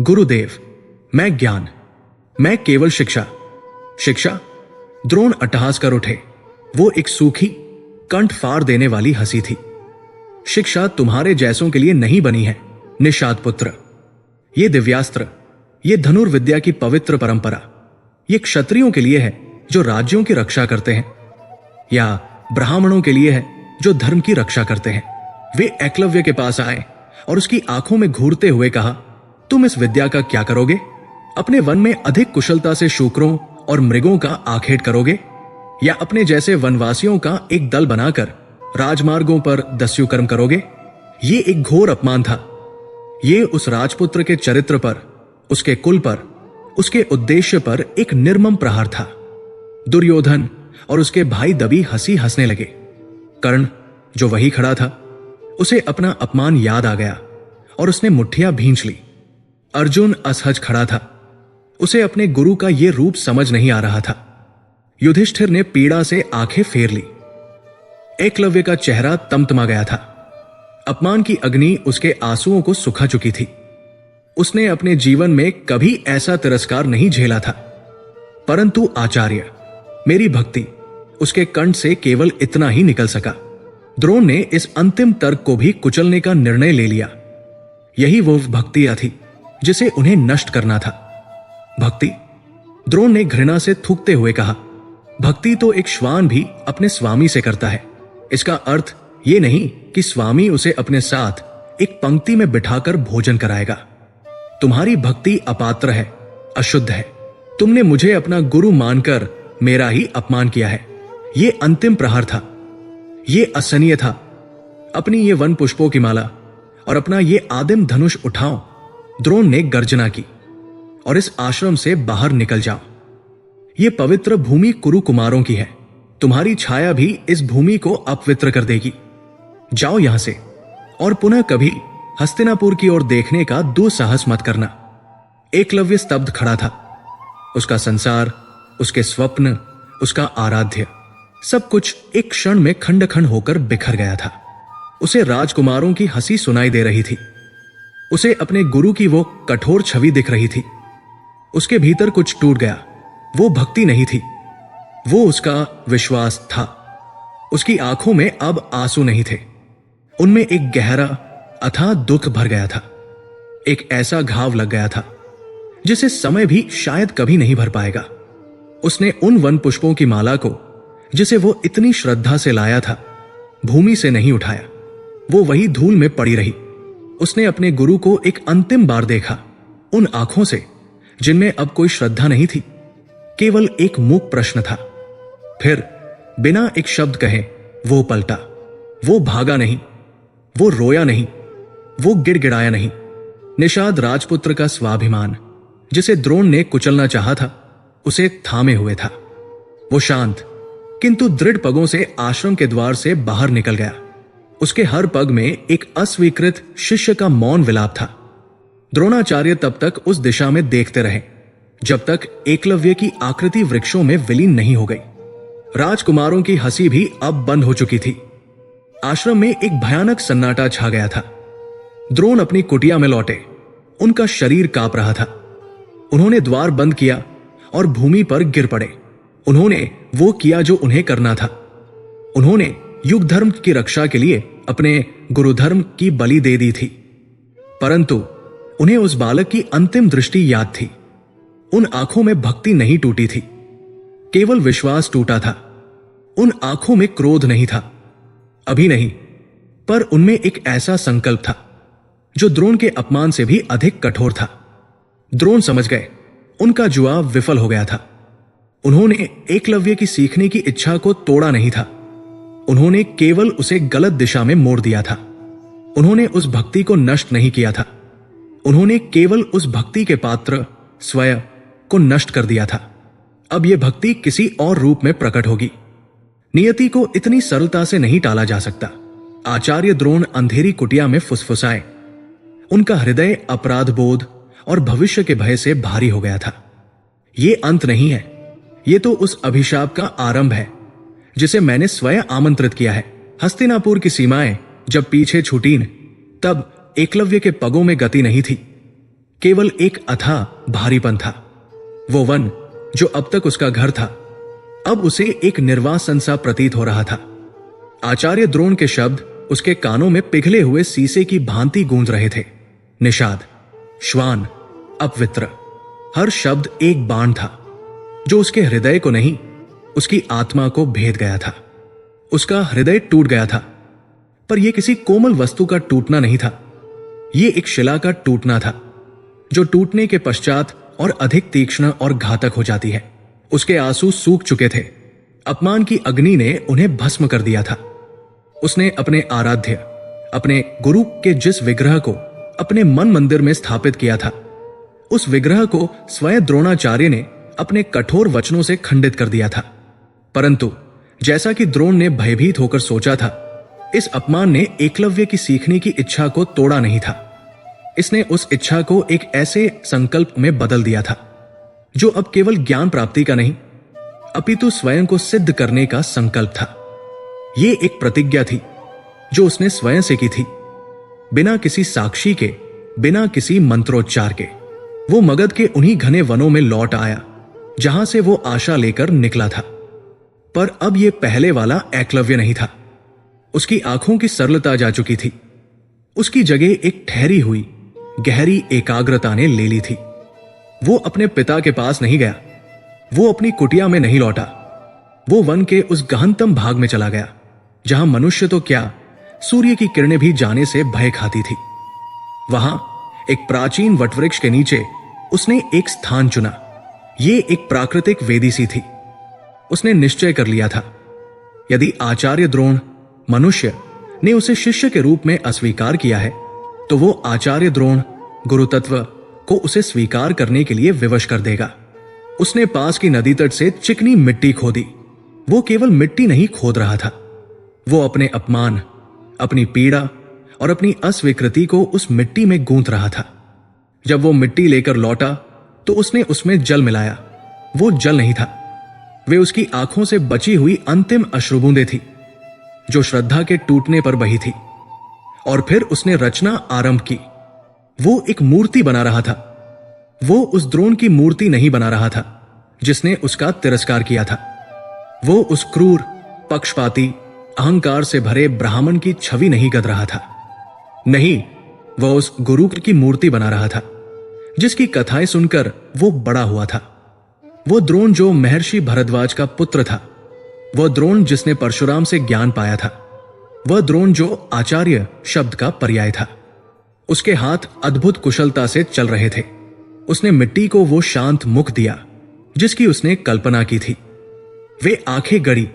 गुरुदेव, मैं ज्ञान, मैं केवल शिक्षा। शिक्षा? द्रोण अट्टहास कर उठे। वो एक सूखी, कंठ फाड़ देने वाली हंसी थी। शिक्षा तुम्हारे जैसों के लिए नहीं बनी है, निषाद पुत्र। ये दिव्यास्त्र, ये धनुर्विद्या की पवित्र परंपरा, ये क्षत्रियों के लिए है जो राज्यों की रक्षा करते हैं, या ब्राह्मणों के लिए है जो धर्म की रक्षा करते हैं। वे एकलव्य के पास आए और उसकी आंखों में घूरते हुए कहा, तुम इस विद्या का क्या करोगे? अपने वन में अधिक कुशलता से शूकरों और मृगों का आखेट करोगे, या अपने जैसे वनवासियों का एक दल बनाकर राजमार्गों पर दस्युकर्म करोगे? ये एक घोर अपमान था। ये उस राजपुत्र के चरित्र पर, उसके कुल पर, उसके उद्देश्य पर एक निर्मम प्रहार था। दुर्योधन और उसके भाई दबी हंसी हंसने लगे। कर्ण, जो वही खड़ा था, उसे अपना अपमान याद आ गया और उसने मुट्ठियां भींच ली। अर्जुन असहज खड़ा था। उसे अपने गुरु का यह रूप समझ नहीं आ रहा था। युधिष्ठिर ने पीड़ा से आंखें फेर ली। एकलव्य का चेहरा तमतमा गया था। अपमान की अग्नि उसके आंसुओं को सुखा चुकी थी। उसने अपने जीवन में कभी ऐसा तिरस्कार नहीं झेला था। परंतु आचार्य, मेरी भक्ति, उसके कंठ से केवल इतना ही निकल सका। द्रोण ने इस अंतिम तर्क को भी कुचलने का निर्णय ले लिया। यही वो भक्तियां थी जिसे उन्हें नष्ट करना था। भक्ति? द्रोण ने घृणा से थूकते हुए कहा, भक्ति तो एक श्वान भी अपने स्वामी से करता है। इसका अर्थ यह नहीं कि स्वामी उसे अपने साथ एक पंक्ति में बिठाकर भोजन कराएगा। तुम्हारी भक्ति अपात्र है, अशुद्ध है। तुमने मुझे अपना गुरु मानकर मेरा ही अपमान किया है। यह अंतिम प्रहार था, यह असहनीय था। अपनी ये वन पुष्पों की माला और अपना ये आदिम धनुष उठाओ, द्रोण ने गर्जना की, और इस आश्रम से बाहर निकल जाओ। ये पवित्र भूमि कुरु कुमारों की है। तुम्हारी छाया भी इस भूमि को अपवित्र कर देगी। जाओ यहां से और पुनः कभी हस्तिनापुर की ओर देखने का दुस्साहस मत करना। एकलव्य स्तब्ध खड़ा था। उसका संसार, उसके स्वप्न, उसका आराध्य, सब कुछ एक क्षण में खंड खंड होकर बिखर गया था। उसे राजकुमारों की हंसी सुनाई दे रही थी। उसे अपने गुरु की वो कठोर छवि दिख रही थी। उसके भीतर कुछ टूट गया। वो भक्ति नहीं थी, वो उसका विश्वास था। उसकी आंखों में अब आंसू नहीं थे, उनमें एक गहरा अथाह दुख भर गया था। एक ऐसा घाव लग गया था जिसे समय भी शायद कभी नहीं भर पाएगा। उसने उन वन पुष्पों की माला को, जिसे वो इतनी श्रद्धा से लाया था, भूमि से नहीं उठाया। वो वही धूल में पड़ी रही। उसने अपने गुरु को एक अंतिम बार देखा, उन आंखों से जिनमें अब कोई श्रद्धा नहीं थी, केवल एक मूक प्रश्न था। फिर बिना एक शब्द कहे वो पलटा। वो भागा नहीं, वो रोया नहीं, वो गिड़गिड़ाया नहीं। निषाद राजपुत्र का स्वाभिमान, जिसे द्रोण ने कुचलना चाहा था, उसे थामे हुए था। वो शांत किंतु दृढ़ पगों से आश्रम के द्वार से बाहर निकल गया। उसके हर पग में एक अस्वीकृत शिष्य का मौन विलाप था। द्रोणाचार्य तब तक उस दिशा में देखते रहे जब तक एकलव्य की आकृति वृक्षों में विलीन नहीं हो गई। राजकुमारों की हंसी भी अब बंद हो चुकी थी। आश्रम में एक भयानक सन्नाटा छा गया था। द्रोण अपनी कुटिया में लौटे। उनका शरीर कांप रहा था। उन्होंने द्वार बंद किया और भूमि पर गिर पड़े। उन्होंने वो किया जो उन्हें करना था। उन्होंने युग धर्म की रक्षा के लिए अपने गुरुधर्म की बलि दे दी थी, परंतु उन्हें उस बालक की अंतिम दृष्टि याद थी। उन आंखों में भक्ति नहीं टूटी थी, केवल विश्वास टूटा था। उन आंखों में क्रोध नहीं था, अभी नहीं, पर उनमें एक ऐसा संकल्प था जो द्रोण के अपमान से भी अधिक कठोर था। द्रोण समझ गए उनका जुआ विफल हो गया था। उन्होंने एकलव्य की सीखने की इच्छा को तोड़ा नहीं था, उन्होंने केवल उसे गलत दिशा में मोड़ दिया था। उन्होंने उस भक्ति को नष्ट नहीं किया था, उन्होंने केवल उस भक्ति के पात्र स्वयं को नष्ट कर दिया था। अब यह भक्ति किसी और रूप में प्रकट होगी। नियति को इतनी सरलता से नहीं टाला जा सकता। आचार्य द्रोण अंधेरी कुटिया में फुसफुसाए। उनका हृदय अपराध बोध और भविष्य के भय से भारी हो गया था। यह अंत नहीं है, यह तो उस अभिशाप का आरंभ है जिसे मैंने स्वयं आमंत्रित किया है। हस्तिनापुर की सीमाएं जब पीछे छूटीं, तब एकलव्य के पगों में गति नहीं थी, केवल एक अथाह भारीपन था। वो वन जो अब तक उसका घर था, अब उसे एक निर्वासन सा प्रतीत हो रहा था। आचार्य द्रोण के शब्द उसके कानों में पिघले हुए शीशे की भांति गूंज रहे थे। निषाद, श्वान, अपवित्र, हर शब्द एक बाण था जो उसके हृदय को नहीं, उसकी आत्मा को भेद गया था। उसका हृदय टूट गया था, पर यह किसी कोमल वस्तु का टूटना नहीं था, यह एक शिला का टूटना था जो टूटने के पश्चात और अधिक तीक्ष्ण और घातक हो जाती है। उसके आंसू सूख चुके थे। अपमान की अग्नि ने उन्हें भस्म कर दिया था। उसने अपने आराध्य, अपने गुरु के जिस विग्रह को अपने मन मंदिर में स्थापित किया था, उस विग्रह को स्वयं द्रोणाचार्य ने अपने कठोर वचनों से खंडित कर दिया था। परंतु जैसा कि द्रोण ने भयभीत होकर सोचा था, इस अपमान ने एकलव्य की सीखने की इच्छा को तोड़ा नहीं था। इसने उस इच्छा को एक ऐसे संकल्प में बदल दिया था जो अब केवल ज्ञान प्राप्ति का नहीं, अपितु स्वयं को सिद्ध करने का संकल्प था। यह एक प्रतिज्ञा थी जो उसने स्वयं से की थी, बिना किसी साक्षी के, बिना किसी मंत्रोच्चार के। वो मगध के उन्हीं घने वनों में लौट आया जहां से वो आशा लेकर निकला था। पर अब यह पहले वाला एकलव्य नहीं था। उसकी आंखों की सरलता जा चुकी थी। उसकी जगह एक ठहरी हुई गहरी एकाग्रता ने ले ली थी। वो अपने पिता के पास नहीं गया, वो अपनी कुटिया में नहीं लौटा, वो वन के उस गहनतम भाग में चला गया जहां मनुष्य तो क्या, सूर्य की किरणें भी जाने से भय खाती थी। वहां एक प्राचीन वटवृक्ष के नीचे उसने एक स्थान चुना। ये एक प्राकृतिक वेदी सी थी। उसने निश्चय कर लिया था, यदि आचार्य द्रोण मनुष्य ने उसे शिष्य के रूप में अस्वीकार किया है, तो वो आचार्य द्रोण गुरुतत्व को उसे स्वीकार करने के लिए विवश कर देगा। उसने पास की नदी तट से चिकनी मिट्टी खोदी। वो केवल मिट्टी नहीं खोद रहा था, वो अपने अपमान, अपनी पीड़ा और अपनी अस्वीकृति को उस मिट्टी में गूंथ रहा था। जब वो मिट्टी लेकर लौटा तो उसने उसमें जल मिलाया। वो जल नहीं था, वे उसकी आंखों से बची हुई अंतिम अश्रुबूंदें थी जो श्रद्धा के टूटने पर बही थी। और फिर उसने रचना आरंभ की। वो एक मूर्ति बना रहा था। वो उस द्रोण की मूर्ति नहीं बना रहा था जिसने उसका तिरस्कार किया था। वो उस क्रूर, पक्षपाती, अहंकार से भरे ब्राह्मण की छवि नहीं गढ़ रहा था। नहीं, वह उस गुरु की मूर्ति बना रहा था जिसकी कथाएं सुनकर वो बड़ा हुआ था। वो द्रोण जो महर्षि भरद्वाज का पुत्र था, वह द्रोण जिसने परशुराम से ज्ञान पाया था, वह द्रोण जो आचार्य शब्द का पर्याय था। उसके हाथ अद्भुत कुशलता से चल रहे थे। उसने मिट्टी को वो शांत मुख दिया जिसकी उसने कल्पना की थी। वे आंखें गड़ी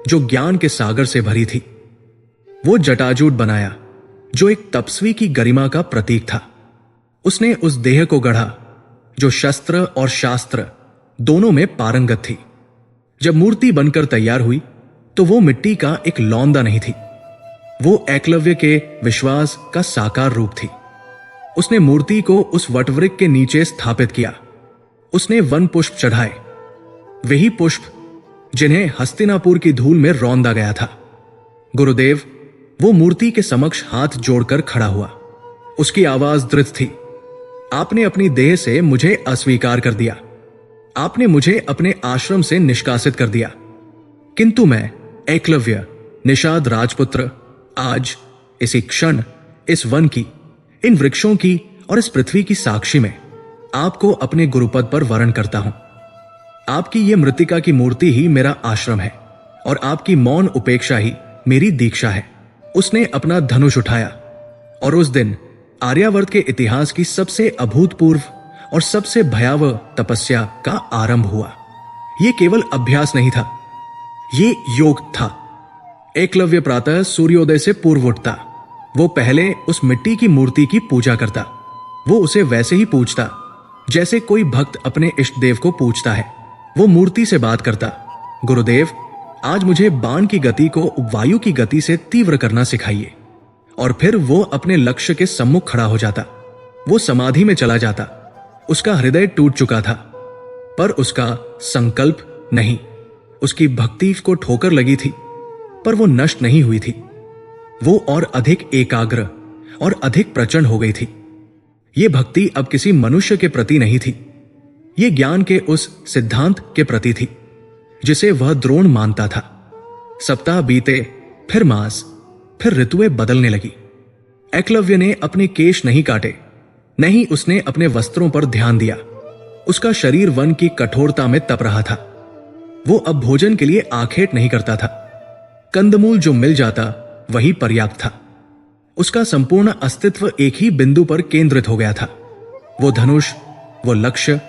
जो ज्ञान के सागर से भरी थी। वो जटाजूट बनाया जो एक तपस्वी की गरिमा का प्रतीक था। उसने उस देह को गढ़ा जो शस्त्र और शास्त्र दोनों में पारंगत थी। जब मूर्ति बनकर तैयार हुई तो वो मिट्टी का एक लौंदा नहीं थी, वो एकलव्य के विश्वास का साकार रूप थी। उसने मूर्ति को उस वटवृक्ष के नीचे स्थापित किया। उसने वन पुष्प चढ़ाए, वही पुष्प जिन्हें हस्तिनापुर की धूल में रौंदा गया था। गुरुदेव वो मूर्ति के समक्ष हाथ जोड़कर खड़ा हुआ। उसकी आवाज दृढ़ थी, आपने अपनी देह से मुझे अस्वीकार कर दिया, आपने मुझे अपने आश्रम से निष्कासित कर दिया, किंतु मैं एकलव्य निषाद राजपुत्र आज इसी क्षण इस वन की, इन वृक्षों की और इस पृथ्वी की साक्षी में आपको अपने गुरुपद पर वरण करता हूं। आपकी ये मृतिका की मूर्ति ही मेरा आश्रम है और आपकी मौन उपेक्षा ही मेरी दीक्षा है। उसने अपना धनुष उठाया और उस दिन आर्यावर्त के इतिहास की सबसे अभूतपूर्व और सबसे भयावह तपस्या का आरंभ हुआ। यह केवल अभ्यास नहीं था, ये योग था। एकलव्य प्रातः सूर्योदय से पूर्व उठता, वो पहले उस मिट्टी की मूर्ति की पूजा करता। वो उसे वैसे ही पूजता जैसे कोई भक्त अपने इष्ट देव को पूजता है। वो मूर्ति से बात करता, गुरुदेव आज मुझे बाण की गति को वायु की गति से तीव्र करना सिखाइए। और फिर वो अपने लक्ष्य के सम्मुख खड़ा हो जाता। वो समाधि में चला जाता। उसका हृदय टूट चुका था, पर उसका संकल्प नहीं। उसकी भक्ति को ठोकर लगी थी, पर वो नष्ट नहीं हुई थी। वो और अधिक एकाग्र और अधिक प्रचंड हो गई थी। ये भक्ति अब किसी मनुष्य के प्रति नहीं थी, ये ज्ञान के उस सिद्धांत के प्रति थी जिसे वह द्रोण मानता था। सप्ताह बीते, फिर मास, फिर ऋतुएं बदलने लगी। एकलव्य ने अपने केश नहीं काटे, नहीं उसने अपने वस्त्रों पर ध्यान दिया। उसका शरीर वन की कठोरता में तप रहा था। वो अब भोजन के लिए आखेट नहीं करता था। कंदमूल जो मिल जाता वही पर्याप्त था। उसका संपूर्ण अस्तित्व एक ही बिंदु पर केंद्रित हो गया था। वो धनुष, वो लक्ष्य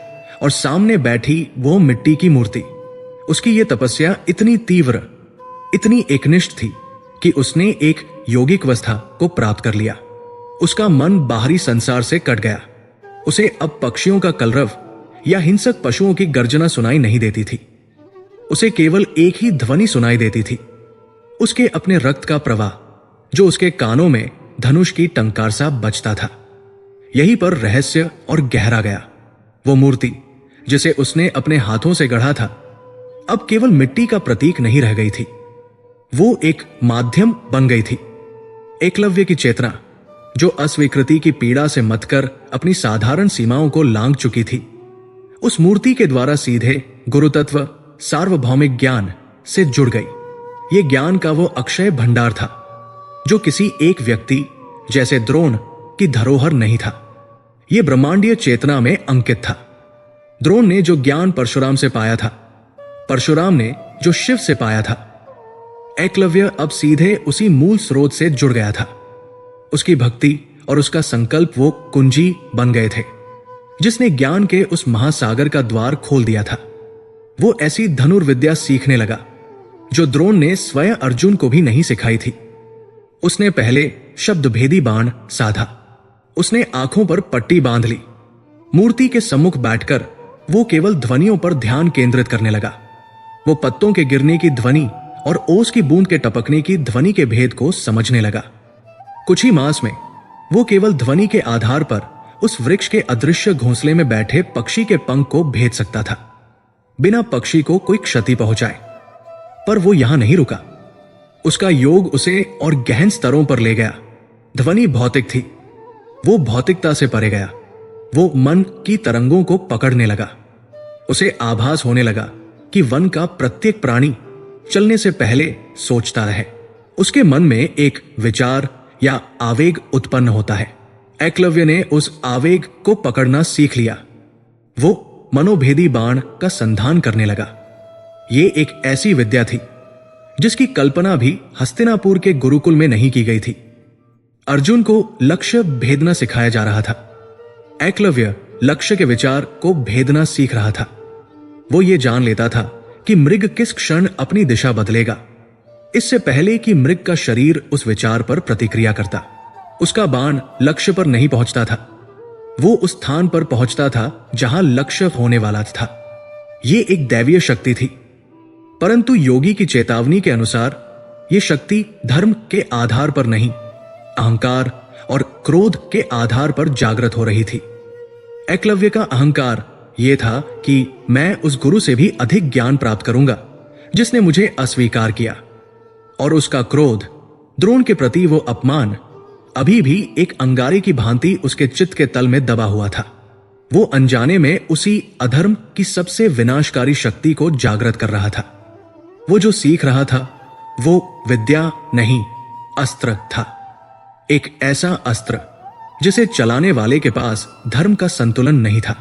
और सामने बैठी वो मिट्टी की मूर्ति। उसकी ये तपस्या इतनी तीव्र, इतनी एकनिष्ठ थी कि उसने एक योगिक अवस्था को प्राप्त कर लिया। उसका मन बाहरी संसार से कट गया। उसे अब पक्षियों का कलरव या हिंसक पशुओं की गर्जना सुनाई नहीं देती थी। उसे केवल एक ही ध्वनि सुनाई देती थी, उसके अपने रक्त का प्रवाह, जो उसके कानों में धनुष की टंकार सा बजता था। यहीं पर रहस्य और गहरा गया। वो मूर्ति जिसे उसने अपने हाथों से गढ़ा था, अब केवल मिट्टी का प्रतीक नहीं रह गई थी, वो एक माध्यम बन गई थी। एकलव्य की चेतना, जो अस्वीकृति की पीड़ा से मतकर अपनी साधारण सीमाओं को लांघ चुकी थी, उस मूर्ति के द्वारा सीधे गुरुतत्व, सार्वभौमिक ज्ञान से जुड़ गई। ये ज्ञान का वो अक्षय भंडार था जो किसी एक व्यक्ति जैसे द्रोण की धरोहर नहीं था, ये ब्रह्मांडीय चेतना में अंकित था। द्रोण ने जो ज्ञान परशुराम से पाया था, परशुराम ने जो शिव से पाया था, एकलव्य अब सीधे उसी मूल स्रोत से जुड़ गया था। उसकी भक्ति और उसका संकल्प वो कुंजी बन गए थे जिसने ज्ञान के उस महासागर का द्वार खोल दिया था। वो ऐसी धनुर्विद्या सीखने लगा जो द्रोण ने स्वयं अर्जुन को भी नहीं सिखाई थी। उसने पहले शब्दभेदी बाण साधा, उसने आंखों पर पट्टी बांध ली। मूर्ति के सम्मुख बैठकर वो केवल ध्वनियों पर ध्यान केंद्रित करने लगा। वो पत्तों के गिरने की ध्वनि और ओस की बूंद के टपकने की ध्वनि के भेद को समझने लगा। कुछ ही मास में वो केवल ध्वनि के आधार पर उस वृक्ष के अदृश्य घोंसले में बैठे पक्षी के पंख को भेद सकता था, बिना पक्षी को कोई क्षति पहुंचाए। पर वो यहां नहीं रुका। उसका योग उसे और गहन स्तरों पर ले गया। ध्वनि भौतिक थी, वो भौतिकता से परे गया। वो मन की तरंगों को पकड़ने लगा। उसे आभास होने लगा कि वन का प्रत्येक प्राणी चलने से पहले सोचता रहे। उसके मन में एक विचार या आवेग उत्पन्न होता है। एकलव्य ने उस आवेग को पकड़ना सीख लिया। वो मनोभेदी बाण का संधान करने लगा। ये एक ऐसी विद्या थी जिसकी कल्पना भी हस्तिनापुर के गुरुकुल में नहीं की गई थी। अर्जुन को लक्ष्य भेदना सिखाया जा रहा था, एकलव्य लक्ष्य के विचार को भेदना सीख रहा था। वो ये जान लेता था कि मृग किस क्षण अपनी दिशा बदलेगा, इससे पहले कि मृग का शरीर उस विचार पर प्रतिक्रिया करता। उसका बाण लक्ष्य पर नहीं पहुंचता था, वो उस स्थान पर पहुंचता था जहां लक्ष्य होने वाला था। ये एक दैवीय शक्ति थी, परंतु योगी की चेतावनी के अनुसार ये शक्ति धर्म के आधार पर नहीं, अहंकार और क्रोध के आधार पर जागृत हो रही थी। एकलव्य का अहंकार यह था कि मैं उस गुरु से भी अधिक ज्ञान प्राप्त करूंगा जिसने मुझे अस्वीकार किया, और उसका क्रोध, द्रोण के प्रति वो अपमान अभी भी एक अंगारे की भांति उसके चित्त के तल में दबा हुआ था। वो अनजाने में उसी अधर्म की सबसे विनाशकारी शक्ति को जागृत कर रहा था। वो जो सीख रहा था वो विद्या नहीं, अस्त्र था। एक ऐसा अस्त्र जिसे चलाने वाले के पास धर्म का संतुलन नहीं था।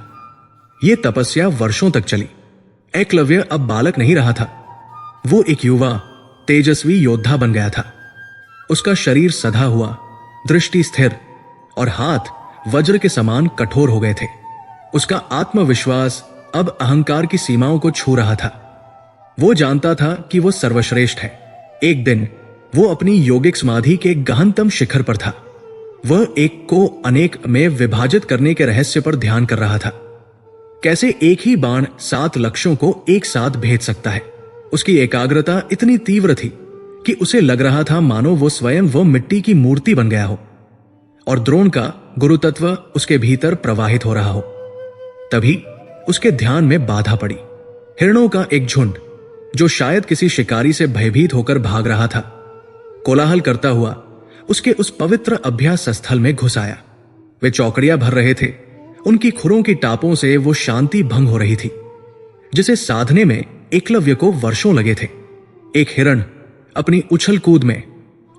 ये तपस्या वर्षों तक चली। एकलव्य अब बालक नहीं रहा था। वो एक युवा तेजस्वी योद्धा बन गया था। उसका शरीर सधा हुआ, दृष्टि स्थिर और हाथ वज्र के समान कठोर हो गए थे। उसका आत्मविश्वास अब अहंकार की सीमाओं को छू रहा था। वो जानता था कि वो सर्वश्रेष्ठ है। एक दिन वो अपनी योगिक समाधि के गहनतम शिखर पर था। वह एक को अनेक में विभाजित करने के रहस्य पर ध्यान कर रहा था। कैसे एक ही बाण 7 लक्ष्यों को एक साथ भेद सकता है। उसकी एकाग्रता इतनी तीव्र थी कि उसे लग रहा था मानो वो स्वयं वो मिट्टी की मूर्ति बन गया हो और द्रोण का गुरुतत्व उसके भीतर प्रवाहित हो रहा हो। तभी उसके ध्यान में बाधा पड़ी। हिरणों का एक झुंड जो शायद किसी शिकारी से भयभीत होकर भाग रहा था, कोलाहल करता हुआ उसके उस पवित्र अभ्यास स्थल में घुस आया। वे चौकड़ियां भर रहे थे। उनकी खुरों की टापों से वो शांति भंग हो रही थी जिसे साधने में एकलव्य को वर्षों लगे थे। एक हिरण अपनी उछल कूद में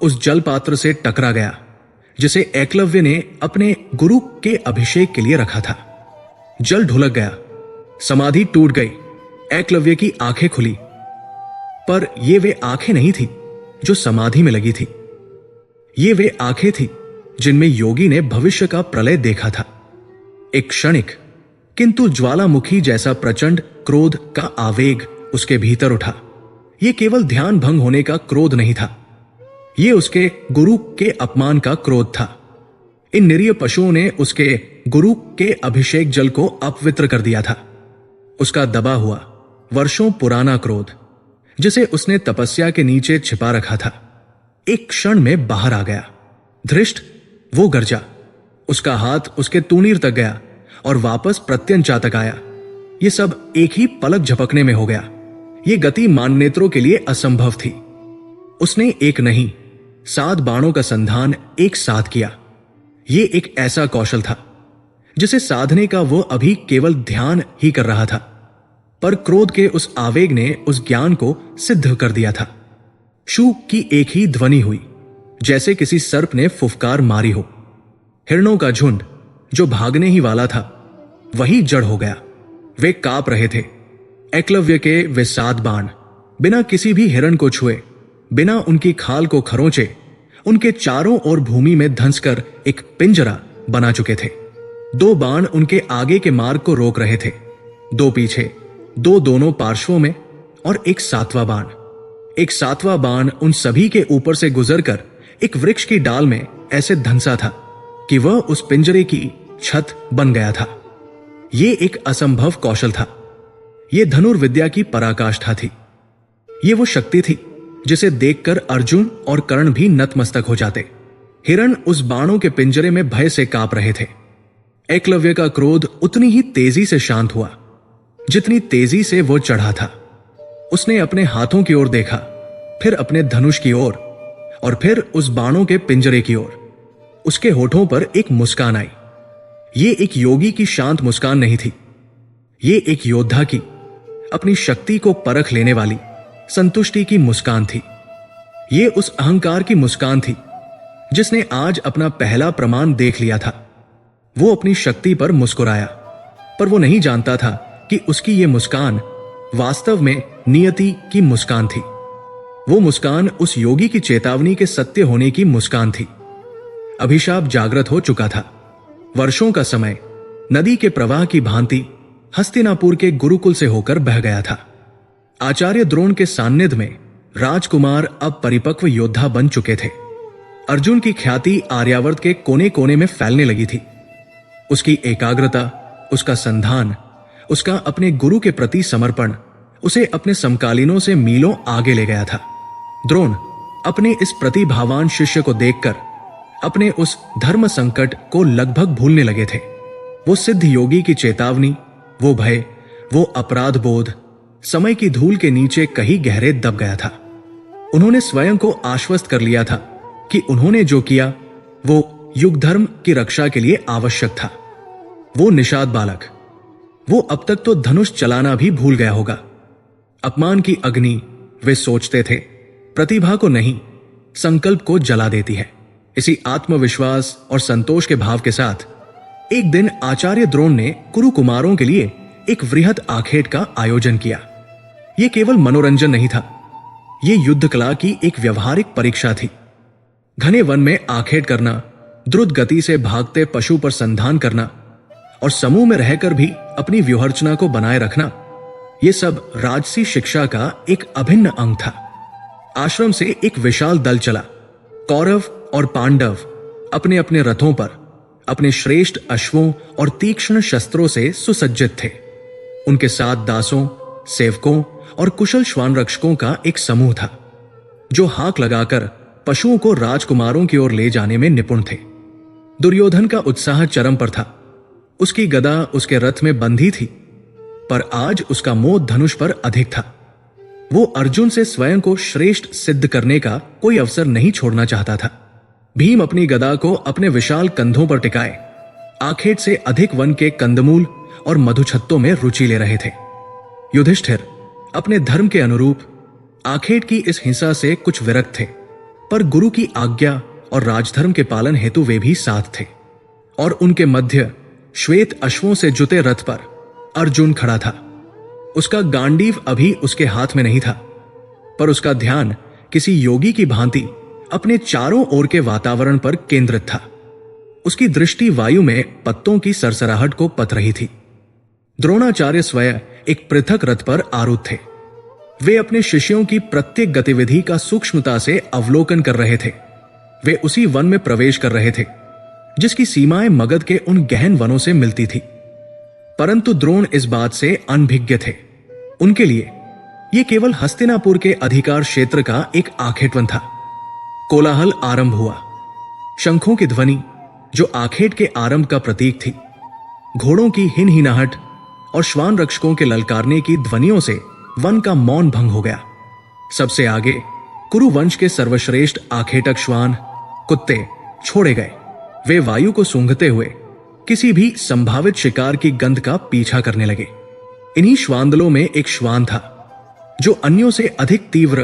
उस जलपात्र से टकरा गया जिसे एकलव्य ने अपने गुरु के अभिषेक के लिए रखा था। जल ढुलक गया, समाधि टूट गई। एकलव्य की आंखें खुली, पर ये वे आंखें नहीं थी जो समाधि में लगी थी। ये वे आंखें थी जिनमें योगी ने भविष्य का प्रलय देखा था। एक क्षणिक किंतु ज्वालामुखी जैसा प्रचंड क्रोध का आवेग उसके भीतर उठा। यह केवल ध्यान भंग होने का क्रोध नहीं था, यह उसके गुरु के अपमान का क्रोध था। इन निरीह पशुओं ने उसके गुरु के अभिषेक जल को अपवित्र कर दिया था। उसका दबा हुआ वर्षों पुराना क्रोध जिसे उसने तपस्या के नीचे छिपा रखा था, एक क्षण में बाहर आ गया। धृष्ट वो गरजा। उसका हाथ उसके तूणीर तक गया और वापस प्रत्यंचा तक आया। ये सब एक ही पलक झपकने में हो गया। ये गति माननेत्रों के लिए असंभव थी। उसने एक नहीं 7 बाणों का संधान एक साथ किया। ये एक ऐसा कौशल था जिसे साधने का वो अभी केवल ध्यान ही कर रहा था, पर क्रोध के उस आवेग ने उस ज्ञान को सिद्ध कर दिया था। शू की एक ही ध्वनि हुई जैसे किसी सर्प ने फुफकार मारी हो। हिरणों का झुंड जो भागने ही वाला था वही जड़ हो गया। वे कांप रहे थे। एकलव्य के वे 7 बाण बिना किसी भी हिरण को छुए, बिना उनकी खाल को खरोंचे, उनके चारों ओर भूमि में धंसकर एक पिंजरा बना चुके थे। 2 बाण उनके आगे के मार्ग को रोक रहे थे, 2 पीछे, 2 दोनों पार्श्वों में और एक 7वां बाण। एक 7वां बाण उन सभी के ऊपर से गुजरकर एक वृक्ष की डाल में ऐसे धंसा था कि वह उस पिंजरे की छत बन गया था। यह एक असंभव कौशल था। यह धनुर्विद्या की पराकाष्ठा थी। यह वो शक्ति थी जिसे देखकर अर्जुन और कर्ण भी नतमस्तक हो जाते। हिरण उस बाणों के पिंजरे में भय से कांप रहे थे। एकलव्य का क्रोध उतनी ही तेजी से शांत हुआ जितनी तेजी से वो चढ़ा था। उसने अपने हाथों की ओर देखा, फिर अपने धनुष की ओर और फिर उस बाणों के पिंजरे की ओर। उसके होठों पर एक मुस्कान आई। यह एक योगी की शांत मुस्कान नहीं थी, यह एक योद्धा की अपनी शक्ति को परख लेने वाली संतुष्टि की मुस्कान थी। यह उस अहंकार की मुस्कान थी जिसने आज अपना पहला प्रमाण देख लिया था। वो अपनी शक्ति पर मुस्कुराया, पर वो नहीं जानता था कि उसकी यह मुस्कान वास्तव में नियति की मुस्कान थी। वो मुस्कान उस योगी की चेतावनी के सत्य होने की मुस्कान थी। अभिशाप जागृत हो चुका था। वर्षों का समय नदी के प्रवाह की भांति हस्तिनापुर के गुरुकुल से होकर बह गया था। आचार्य द्रोण के सान्निध्य में राजकुमार अब परिपक्व योद्धा बन चुके थे। अर्जुन की ख्याति आर्यावर्त के कोने कोने में फैलने लगी थी। उसकी एकाग्रता, उसका संधान, उसका अपने गुरु के प्रति समर्पण उसे अपने समकालीनों से मीलों आगे ले गया था। द्रोण अपने इस प्रतिभावान शिष्य को देखकर अपने उस धर्म संकट को लगभग भूलने लगे थे। वो सिद्ध योगी की चेतावनी, वो भय, वो अपराध बोध समय की धूल के नीचे कहीं गहरे दब गया था। उन्होंने स्वयं को आश्वस्त कर लिया था कि उन्होंने जो किया वो युग धर्म की रक्षा के लिए आवश्यक था। वो निषाद बालक, वो अब तक तो धनुष चलाना भी भूल गया होगा। अपमान की अग्नि, वे सोचते थे, प्रतिभा को नहीं, संकल्प को जला देती है। इसी आत्मविश्वास और संतोष के भाव के साथ एक दिन आचार्य द्रोण ने कुरु कुमारों के लिए एक वृहद आखेट का आयोजन किया। यह केवल मनोरंजन नहीं था, यह युद्ध कला की एक व्यवहारिक परीक्षा थी। घने वन में आखेट करना, द्रुत गति से भागते पशु पर संधान करना और समूह में रहकर भी अपनी व्यूहरचना को बनाए रखना, यह सब राजसी शिक्षा का एक अभिन्न अंग था। आश्रम से एक विशाल दल चला। कौरव और पांडव अपने अपने रथों पर अपने श्रेष्ठ अश्वों और तीक्ष्ण शस्त्रों से सुसज्जित थे। उनके साथ दासों, सेवकों और कुशल श्वान रक्षकों का एक समूह था, जो हाक लगाकर पशुओं को राजकुमारों की ओर ले जाने में निपुण थे। दुर्योधन का उत्साह चरम पर था। उसकी गदा उसके रथ में बंधी थी, पर आज उसका मोह धनुष पर अधिक था। वो अर्जुन से स्वयं को श्रेष्ठ सिद्ध करने का कोई अवसर नहीं छोड़ना चाहता था। भीम अपनी गदा को अपने विशाल कंधों पर टिकाए आखेट से अधिक वन के कंदमूल और मधुछत्तों में रुचि ले रहे थे। युधिष्ठिर अपने धर्म के अनुरूप आखेट की इस हिंसा से कुछ विरक्त थे, पर गुरु की आज्ञा और राजधर्म के पालन हेतु वे भी साथ थे। और उनके मध्य श्वेत अश्वों से जुते रथ पर अर्जुन खड़ा था। उसका गांडीव अभी उसके हाथ में नहीं था, पर उसका ध्यान किसी योगी की भांति अपने चारों ओर के वातावरण पर केंद्रित था। उसकी दृष्टि वायु में पत्तों की सरसराहट को पत रही थी। द्रोणाचार्य स्वयं एक पृथक रथ पर आरूढ़ थे। वे अपने शिष्यों की प्रत्येक गतिविधि का सूक्ष्मता से अवलोकन कर रहे थे। वे उसी वन में प्रवेश कर रहे थे जिसकी सीमाएं मगध के उन गहन वनों से मिलती थी। परंतु द्रोण इस बात से अनभिज्ञ थे। उनके लिए यह केवल हस्तिनापुर के अधिकार क्षेत्र का एक आखेटवन था। कोलाहल आरंभ हुआ। शंखों की ध्वनि, जो आखेट के आरंभ का प्रतीक थी, घोड़ों की हिनहिनाहट और श्वान रक्षकों के ललकारने की ध्वनियों से वन का मौन भंग हो गया। सबसे आगे कुरु वंश के सर्वश्रेष्ठ आखेटक श्वान, कुत्ते छोड़े गए। वे वायु को सूंघते हुए किसी भी संभावित शिकार की गंध का पीछा करने लगे। इन्हीं श्वानदलों में एक श्वान था जो अन्यों से अधिक तीव्र,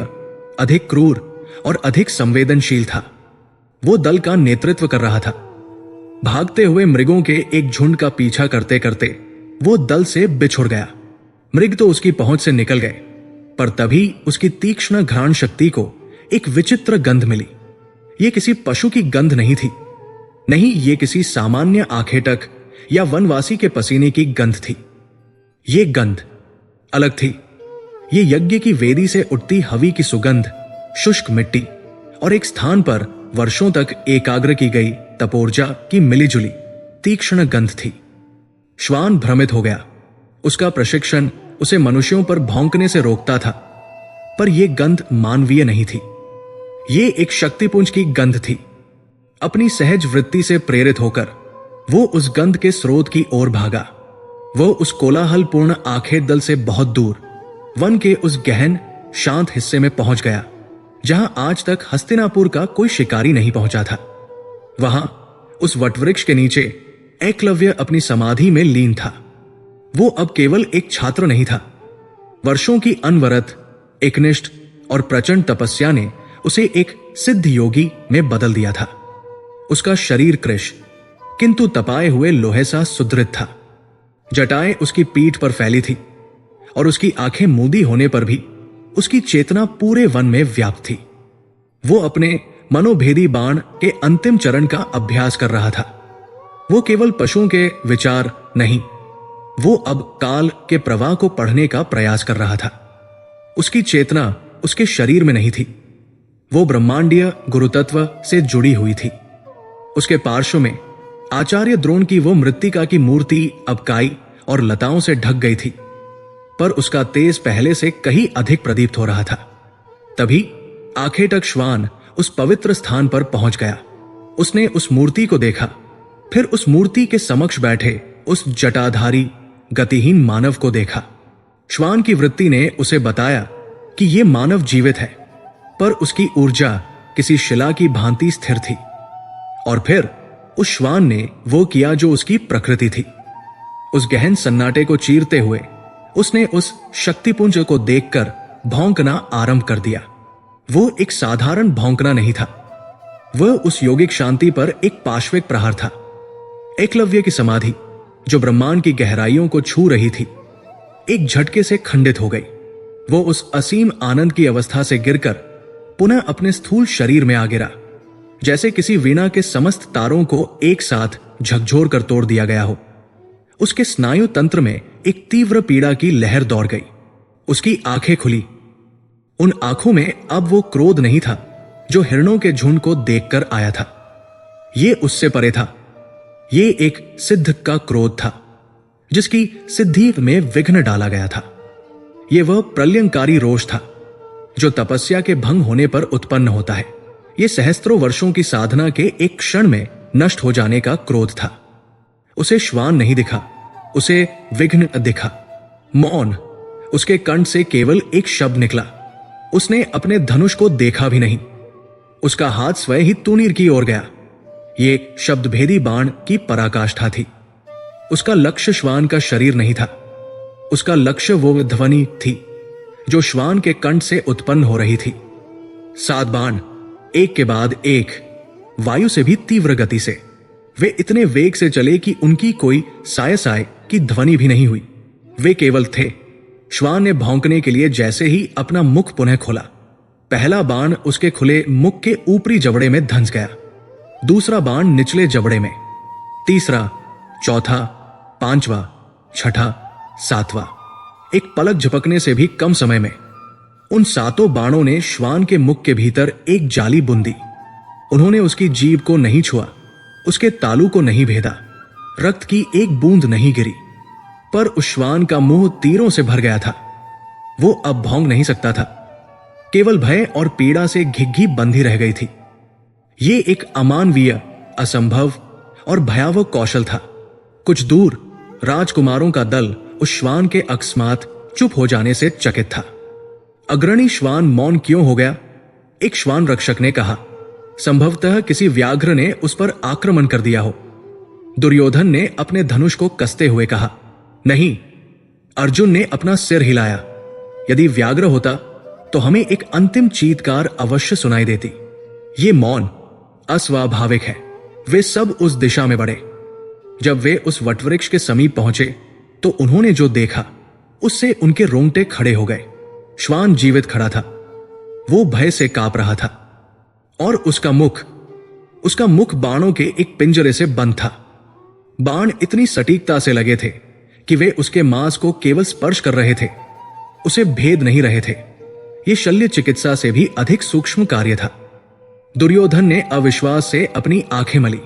अधिक क्रूर और अधिक संवेदनशील था। वो दल का नेतृत्व कर रहा था। भागते हुए मृगों के एक झुंड का पीछा करते करते वो दल से बिछुड़ गया। मृग तो उसकी पहुंच से निकल गए, पर तभी उसकी तीक्ष्ण घ्राण शक्ति को एक विचित्र गंध मिली। ये किसी पशु की गंध नहीं थी, नहीं, ये किसी सामान्य आखेटक या वनवासी के पसीने की गंध थी। ये गंध अलग थी। ये यज्ञ की वेदी से उठती हवी की सुगंध, शुष्क मिट्टी और एक स्थान पर वर्षों तक एकाग्र की गई तपोर्जा की मिलीजुली तीक्ष्ण गंध थी। श्वान भ्रमित हो गया। उसका प्रशिक्षण उसे मनुष्यों पर भौंकने से रोकता था, पर यह गंध मानवीय नहीं थी। ये एक शक्तिपुंज की गंध थी। अपनी सहज वृत्ति से प्रेरित होकर वो उस गंध के स्रोत की ओर भागा। वो उस कोलाहलपूर्ण आखेट दल से बहुत दूर वन के उस गहन शांत हिस्से में पहुंच गया जहां आज तक हस्तिनापुर का कोई शिकारी नहीं पहुंचा था। वहां उस वटवृक्ष के नीचे एकलव्य अपनी समाधि में लीन था। वो अब केवल एक छात्र नहीं था। वर्षों की अनवरत, एकनिष्ठ और प्रचंड तपस्या ने उसे एक सिद्ध योगी में बदल दिया था। उसका शरीर कृश, किंतु तपाए हुए लोहे सा सुदृढ़ था। जटाएं उसकी पीठ पर फैली थी और उसकी आंखें मूंदी होने पर भी उसकी चेतना पूरे वन में व्याप्त थी। वो अपने मनोभेदी बाण के अंतिम चरण का अभ्यास कर रहा था। वो केवल पशुओं के विचार नहीं, वो अब काल के प्रवाह को पढ़ने का प्रयास कर रहा था। उसकी चेतना उसके शरीर में नहीं थी, वो ब्रह्मांडीय गुरुतत्व से जुड़ी हुई थी। उसके पार्श्व में आचार्य द्रोण की वो मृत्तिका की मूर्ति अब काई और लताओं से ढक गई थी, पर उसका तेज पहले से कहीं अधिक प्रदीप्त हो रहा था। तभी आखेटक श्वान उस पवित्र स्थान पर पहुंच गया। उसने उस मूर्ति को देखा, फिर उस मूर्ति के समक्ष बैठे उस जटाधारी गतिहीन मानव को देखा। श्वान की वृत्ति ने उसे बताया कि यह मानव जीवित है, पर उसकी ऊर्जा किसी शिला की भांति स्थिर थी। और फिर उस श्वान ने वो किया जो उसकी प्रकृति थी। उस गहन सन्नाटे को चीरते हुए उसने उस शक्तिपुंज को देखकर भौंकना आरंभ कर दिया। वो एक साधारण भौंकना नहीं था, वह उस योगिक शांति पर एक पाश्विक प्रहार था। एकलव्य की समाधि जो ब्रह्मांड की गहराइयों को छू रही थी, एक झटके से खंडित हो गई। वो उस असीम आनंद की अवस्था से गिरकर पुनः अपने स्थूल शरीर में आ गिरा, जैसे किसी वीणा के समस्त तारों को एक साथ झकझोर कर तोड़ दिया गया हो। उसके स्नायु तंत्र में एक तीव्र पीड़ा की लहर दौड़ गई। उसकी आंखें खुली। उन आंखों में अब वो क्रोध नहीं था जो हिरणों के झुंड को देखकर आया था। ये उससे परे था। ये एक सिद्ध का क्रोध था जिसकी सिद्धि में विघ्न डाला गया था। ये वह प्रलयंकारी रोष था जो तपस्या के भंग होने पर उत्पन्न होता है। ये सहस्त्रों वर्षों की साधना के एक क्षण में नष्ट हो जाने का क्रोध था। उसे श्वान नहीं दिखा, उसे विघ्न दिखा। मौन। उसके कंठ से केवल एक शब्द निकला। उसने अपने धनुष को देखा भी नहीं। उसका हाथ स्वयं ही तूनीर की ओर गया। ये शब्दभेदी बाण की पराकाष्ठा थी। उसका लक्ष्य श्वान का शरीर नहीं था, उसका लक्ष्य वो ध्वनि थी जो श्वान के कंठ से उत्पन्न हो रही थी। 7 बाण एक के बाद एक, वायु से भी तीव्र गति से। वे इतने वेग से चले कि उनकी कोई साय साय की ध्वनि भी नहीं हुई। वे केवल थे। श्वान ने भौंकने के लिए जैसे ही अपना मुख पुनः खोला, पहला बाण उसके खुले मुख के ऊपरी जबड़े में धंस गया, दूसरा बाण निचले जबड़े में, तीसरा, चौथा, 5वां, छठा, 7वां। एक पलक झपकने से भी कम समय में उन 7 बाणों ने श्वान के मुख के भीतर एक जाली बुन दी। उन्होंने उसकी जीभ को नहीं छुआ, उसके तालू को नहीं भेदा, रक्त की एक बूंद नहीं गिरी, पर उस श्वान का मुंह तीरों से भर गया था। वो अब भौंक नहीं सकता था। केवल भय और पीड़ा से घिघी बंधी रह गई थी। ये एक अमानवीय, असंभव और भयावह कौशल था। कुछ दूर राजकुमारों का दल उस श्वान के अकस्मात चुप हो जाने से चकित था। अग्रणी श्वान मौन क्यों हो गया? एक श्वान रक्षक ने कहा। संभवतः किसी व्याघ्र ने उस पर आक्रमण कर दिया हो। दुर्योधन ने अपने धनुष को कसते हुए कहा। नहीं। अर्जुन ने अपना सिर हिलाया। यदि व्याघ्र होता तो हमें एक अंतिम चीत्कार अवश्य सुनाई देती। ये मौन अस्वाभाविक है। वे सब उस दिशा में बढ़े। जब वे उस वटवृक्ष के समीप पहुंचे तो उन्होंने जो देखा उससे उनके रोंगटे खड़े हो गए। श्वान जीवित खड़ा था। वो भय से कांप रहा था और उसका मुख बाणों के एक पिंजरे से बंद था। बाण इतनी सटीकता से लगे थे कि वे उसके मांस को केवल स्पर्श कर रहे थे, उसे भेद नहीं रहे थे। यह शल्य चिकित्सा से भी अधिक सूक्ष्म कार्य था। दुर्योधन ने अविश्वास से अपनी आंखें मली।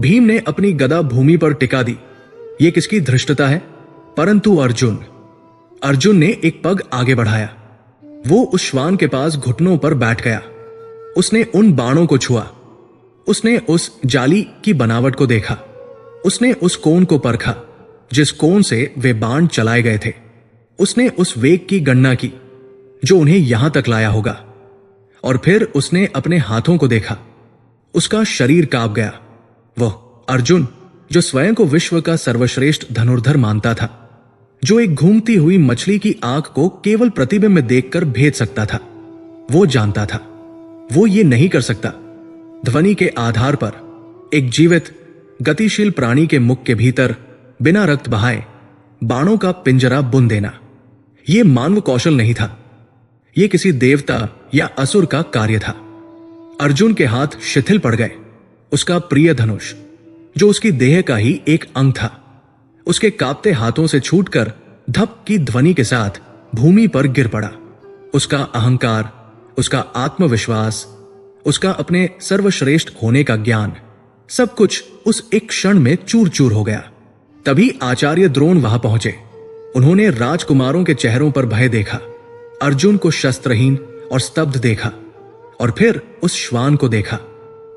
भीम ने अपनी गदा भूमि पर टिका दी। यह किसकी धृष्टता है? परंतु अर्जुन ने एक पग आगे बढ़ाया। वो उस श्वान के पास घुटनों पर बैठ गया। उसने उन बाणों को छुआ। उसने उस जाली की बनावट को देखा। उसने उस कोण को परखा जिस कोण से वे बाण चलाए गए थे। उसने उस वेग की गणना की जो उन्हें यहां तक लाया होगा। और फिर उसने अपने हाथों को देखा। उसका शरीर कांप गया। वह अर्जुन जो स्वयं को विश्व का सर्वश्रेष्ठ धनुर्धर मानता था, जो एक घूमती हुई मछली की आंख को केवल प्रतिबिंब में देखकर भेद सकता था, वो जानता था वो ये नहीं कर सकता। ध्वनि के आधार पर एक जीवित गतिशील प्राणी के मुख के भीतर बिना रक्त बहाए बाणों का पिंजरा बुन देना, यह मानव कौशल नहीं था। यह किसी देवता या असुर का कार्य था। अर्जुन के हाथ शिथिल पड़ गए। उसका प्रिय धनुष जो उसकी देह का ही एक अंग था, उसके कांपते हाथों से छूटकर धप की ध्वनि के साथ भूमि पर गिर पड़ा। उसका अहंकार, उसका आत्मविश्वास, उसका अपने सर्वश्रेष्ठ होने का ज्ञान, सब कुछ उस एक क्षण में चूर चूर हो गया। तभी आचार्य द्रोण वहां पहुंचे। उन्होंने राजकुमारों के चेहरों पर भय देखा, अर्जुन को शस्त्रहीन और स्तब्ध देखा, और फिर उस श्वान को देखा।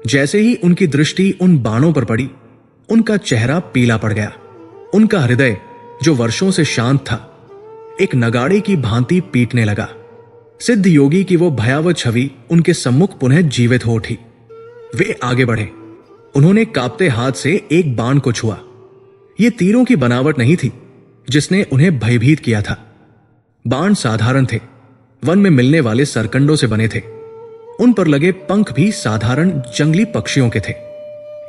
जैसे ही उनकी दृष्टि उन बाणों पर पड़ी, उनका चेहरा पीला पड़ गया। उनका हृदय, जो वर्षों से शांत था, एक नगाड़े की भांति पीटने लगा। सिद्ध योगी की वो भयावह छवि उनके सम्मुख पुनः जीवित हो उठी। वे आगे बढ़े। उन्होंने कांपते हाथ से एक बाण को छुआ। ये तीरों की बनावट नहीं थी जिसने उन्हें भयभीत किया था। बाण साधारण थे, वन में मिलने वाले सरकंडों से बने थे। उन पर लगे पंख भी साधारण जंगली पक्षियों के थे।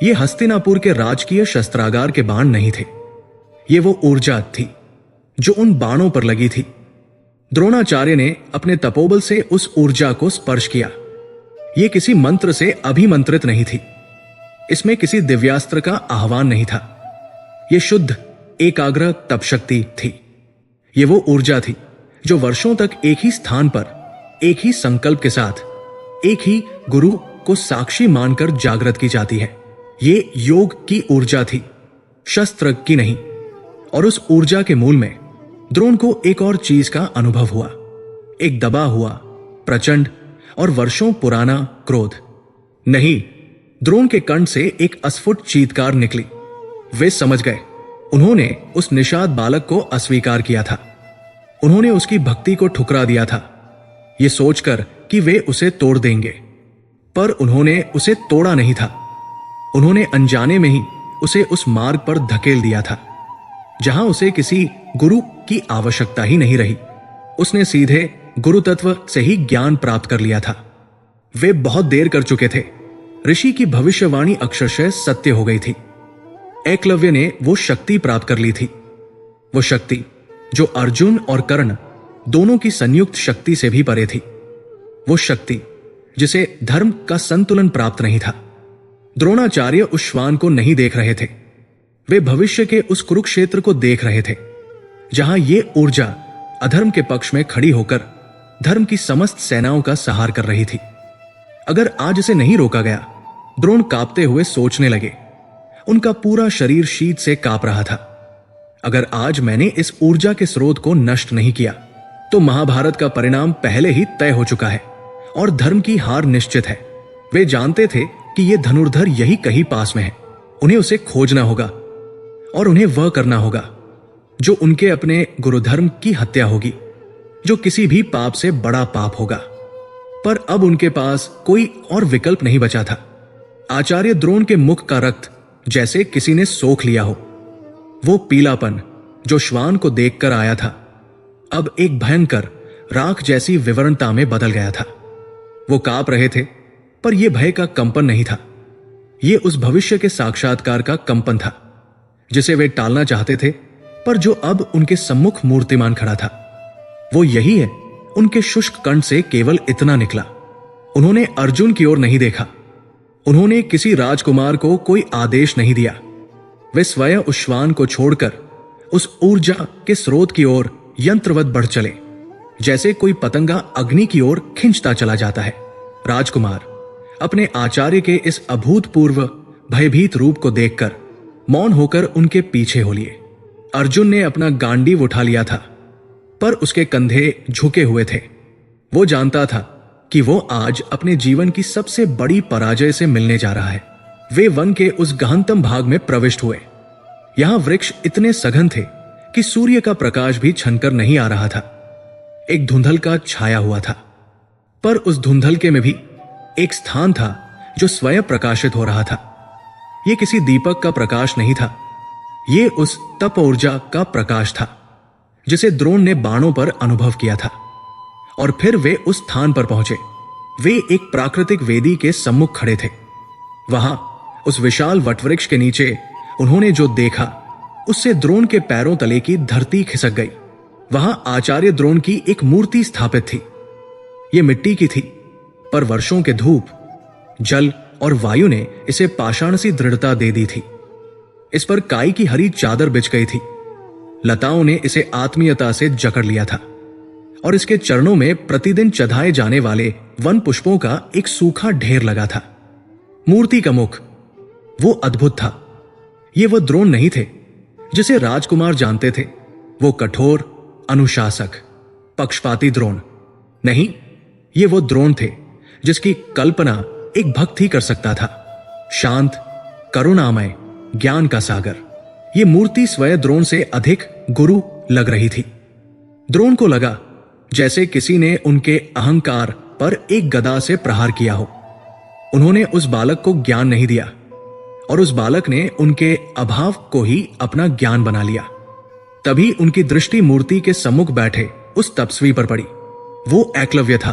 ये हस्तिनापुर के राजकीय शस्त्रागार के बाण नहीं थे। ये वो ऊर्जा थी जो उन बाणों पर लगी थी। द्रोणाचार्य ने अपने तपोबल से उस ऊर्जा को स्पर्श किया। ये किसी मंत्र से अभिमंत्रित नहीं थी। इसमें किसी दिव्यास्त्र का आह्वान नहीं था। यह शुद्ध एकाग्र तप शक्ति थी। ये वो ऊर्जा थी जो वर्षों तक एक ही स्थान पर, एक ही संकल्प के साथ, एक ही गुरु को साक्षी मानकर जागृत की जाती है। ये योग की ऊर्जा थी, शस्त्र की नहीं। और उस ऊर्जा के मूल में द्रोण को एक और चीज का अनुभव हुआ, एक दबा हुआ, प्रचंड और वर्षों पुराना क्रोध। नहीं, द्रोण के कंठ से एक अस्फुट चीत्कार निकली। वे समझ गए। उन्होंने उस निषाद बालक को अस्वीकार किया था। उन्होंने उसकी भक्ति को ठुकरा दिया था, यह सोचकर कि वे उसे तोड़ देंगे। पर उन्होंने उसे तोड़ा नहीं था। उन्होंने अनजाने में ही उसे उस मार्ग पर धकेल दिया था जहां उसे किसी गुरु की आवश्यकता ही नहीं रही। उसने सीधे गुरु तत्व से ही ज्ञान प्राप्त कर लिया था। वे बहुत देर कर चुके थे। ऋषि की भविष्यवाणी अक्षरशः सत्य हो गई थी। एकलव्य ने वो शक्ति प्राप्त कर ली थी, वो शक्ति जो अर्जुन और कर्ण दोनों की संयुक्त शक्ति से भी परे थी। वो शक्ति जिसे धर्म का संतुलन प्राप्त नहीं था। द्रोणाचार्य उस श्वान को नहीं देख रहे थे। वे भविष्य के उस कुरुक्षेत्र को देख रहे थे जहां ये ऊर्जा अधर्म के पक्ष में खड़ी होकर धर्म की समस्त सेनाओं का सहार कर रही थी। अगर आज इसे नहीं रोका गया, द्रोण कांपते हुए सोचने लगे। उनका पूरा शरीर शीत से कांप रहा था। अगर आज मैंने इस ऊर्जा के स्रोत को नष्ट नहीं किया तो महाभारत का परिणाम पहले ही तय हो चुका है और धर्म की हार निश्चित है। वे जानते थे कि यह धनुर्धर यही कहीं पास में है। उन्हें उसे खोजना होगा और उन्हें वह करना होगा जो उनके अपने गुरुधर्म की हत्या होगी, जो किसी भी पाप से बड़ा पाप होगा। पर अब उनके पास कोई और विकल्प नहीं बचा था। आचार्य द्रोण के मुख का रक्त जैसे किसी ने सोख लिया हो। वो पीलापन जो श्वान को देखकर आया था, अब एक भयंकर राख जैसी विवरणता में बदल गया था। वो कांप रहे थे, पर यह भय का कंपन नहीं था। यह उस भविष्य के साक्षात्कार का कंपन था जिसे वे टालना चाहते थे, पर जो अब उनके सम्मुख मूर्तिमान खड़ा था। वो यही है। उनके शुष्क कंठ से केवल इतना निकला। उन्होंने अर्जुन की ओर नहीं देखा। उन्होंने किसी राजकुमार को कोई आदेश नहीं दिया। वे स्वयं उस श्वान को छोड़कर उस ऊर्जा के स्रोत की ओर यंत्रवत बढ़ चले, जैसे कोई पतंगा अग्नि की ओर खिंचता चला जाता है। राजकुमार अपने आचार्य के इस अभूतपूर्व भयभीत रूप को देखकर मौन होकर उनके पीछे हो लिए। अर्जुन ने अपना गांडीव उठा लिया था, पर उसके कंधे झुके हुए थे। वो जानता था कि वो आज अपने जीवन की सबसे बड़ी पराजय से मिलने जा रहा है। वे वन के उस गहनतम भाग में प्रविष्ट हुए। यहां वृक्ष इतने सघन थे कि सूर्य का प्रकाश भी छनकर नहीं आ रहा था। एक धुंधल का छाया हुआ था, पर उस धुंधलके में भी एक स्थान था जो स्वयं प्रकाशित हो रहा था। यह किसी दीपक का प्रकाश नहीं था, यह उस तप ऊर्जा का प्रकाश था जिसे द्रोण ने बाणों पर अनुभव किया था। और फिर वे उस स्थान पर पहुंचे। वे एक प्राकृतिक वेदी के सम्मुख खड़े थे। वहां उस विशाल वटवृक्ष के नीचे उन्होंने जो देखा, उससे द्रोण के पैरों तले की धरती खिसक गई। वहां आचार्य द्रोण की एक मूर्ति स्थापित थी। यह मिट्टी की थी, पर वर्षों के धूप, जल और वायु ने इसे पाषाण सी दृढ़ता दे दी थी। इस पर काई की हरी चादर बिछ गई थी। लताओं ने इसे आत्मीयता से जकड़ लिया था और इसके चरणों में प्रतिदिन चढ़ाए जाने वाले वन पुष्पों का एक सूखा ढेर लगा था। मूर्ति का मुख वो अद्भुत था ये वो द्रोण नहीं थे जिसे राजकुमार जानते थे, वो कठोर, अनुशासक, पक्षपाती द्रोण नहीं। ये वो द्रोण थे जिसकी कल्पना एक भक्त ही कर सकता था। शांत, करुणामय, ज्ञान का सागर। ये मूर्ति स्वयं द्रोण से अधिक गुरु लग रही थी। द्रोण को लगा जैसे किसी ने उनके अहंकार पर एक गदा से प्रहार किया हो। उन्होंने उस बालक को ज्ञान नहीं दिया और उस बालक ने उनके अभाव को ही अपना ज्ञान बना लिया। तभी उनकी दृष्टि मूर्ति के सम्मुख बैठे उस तपस्वी पर पड़ी। वो एकलव्य था,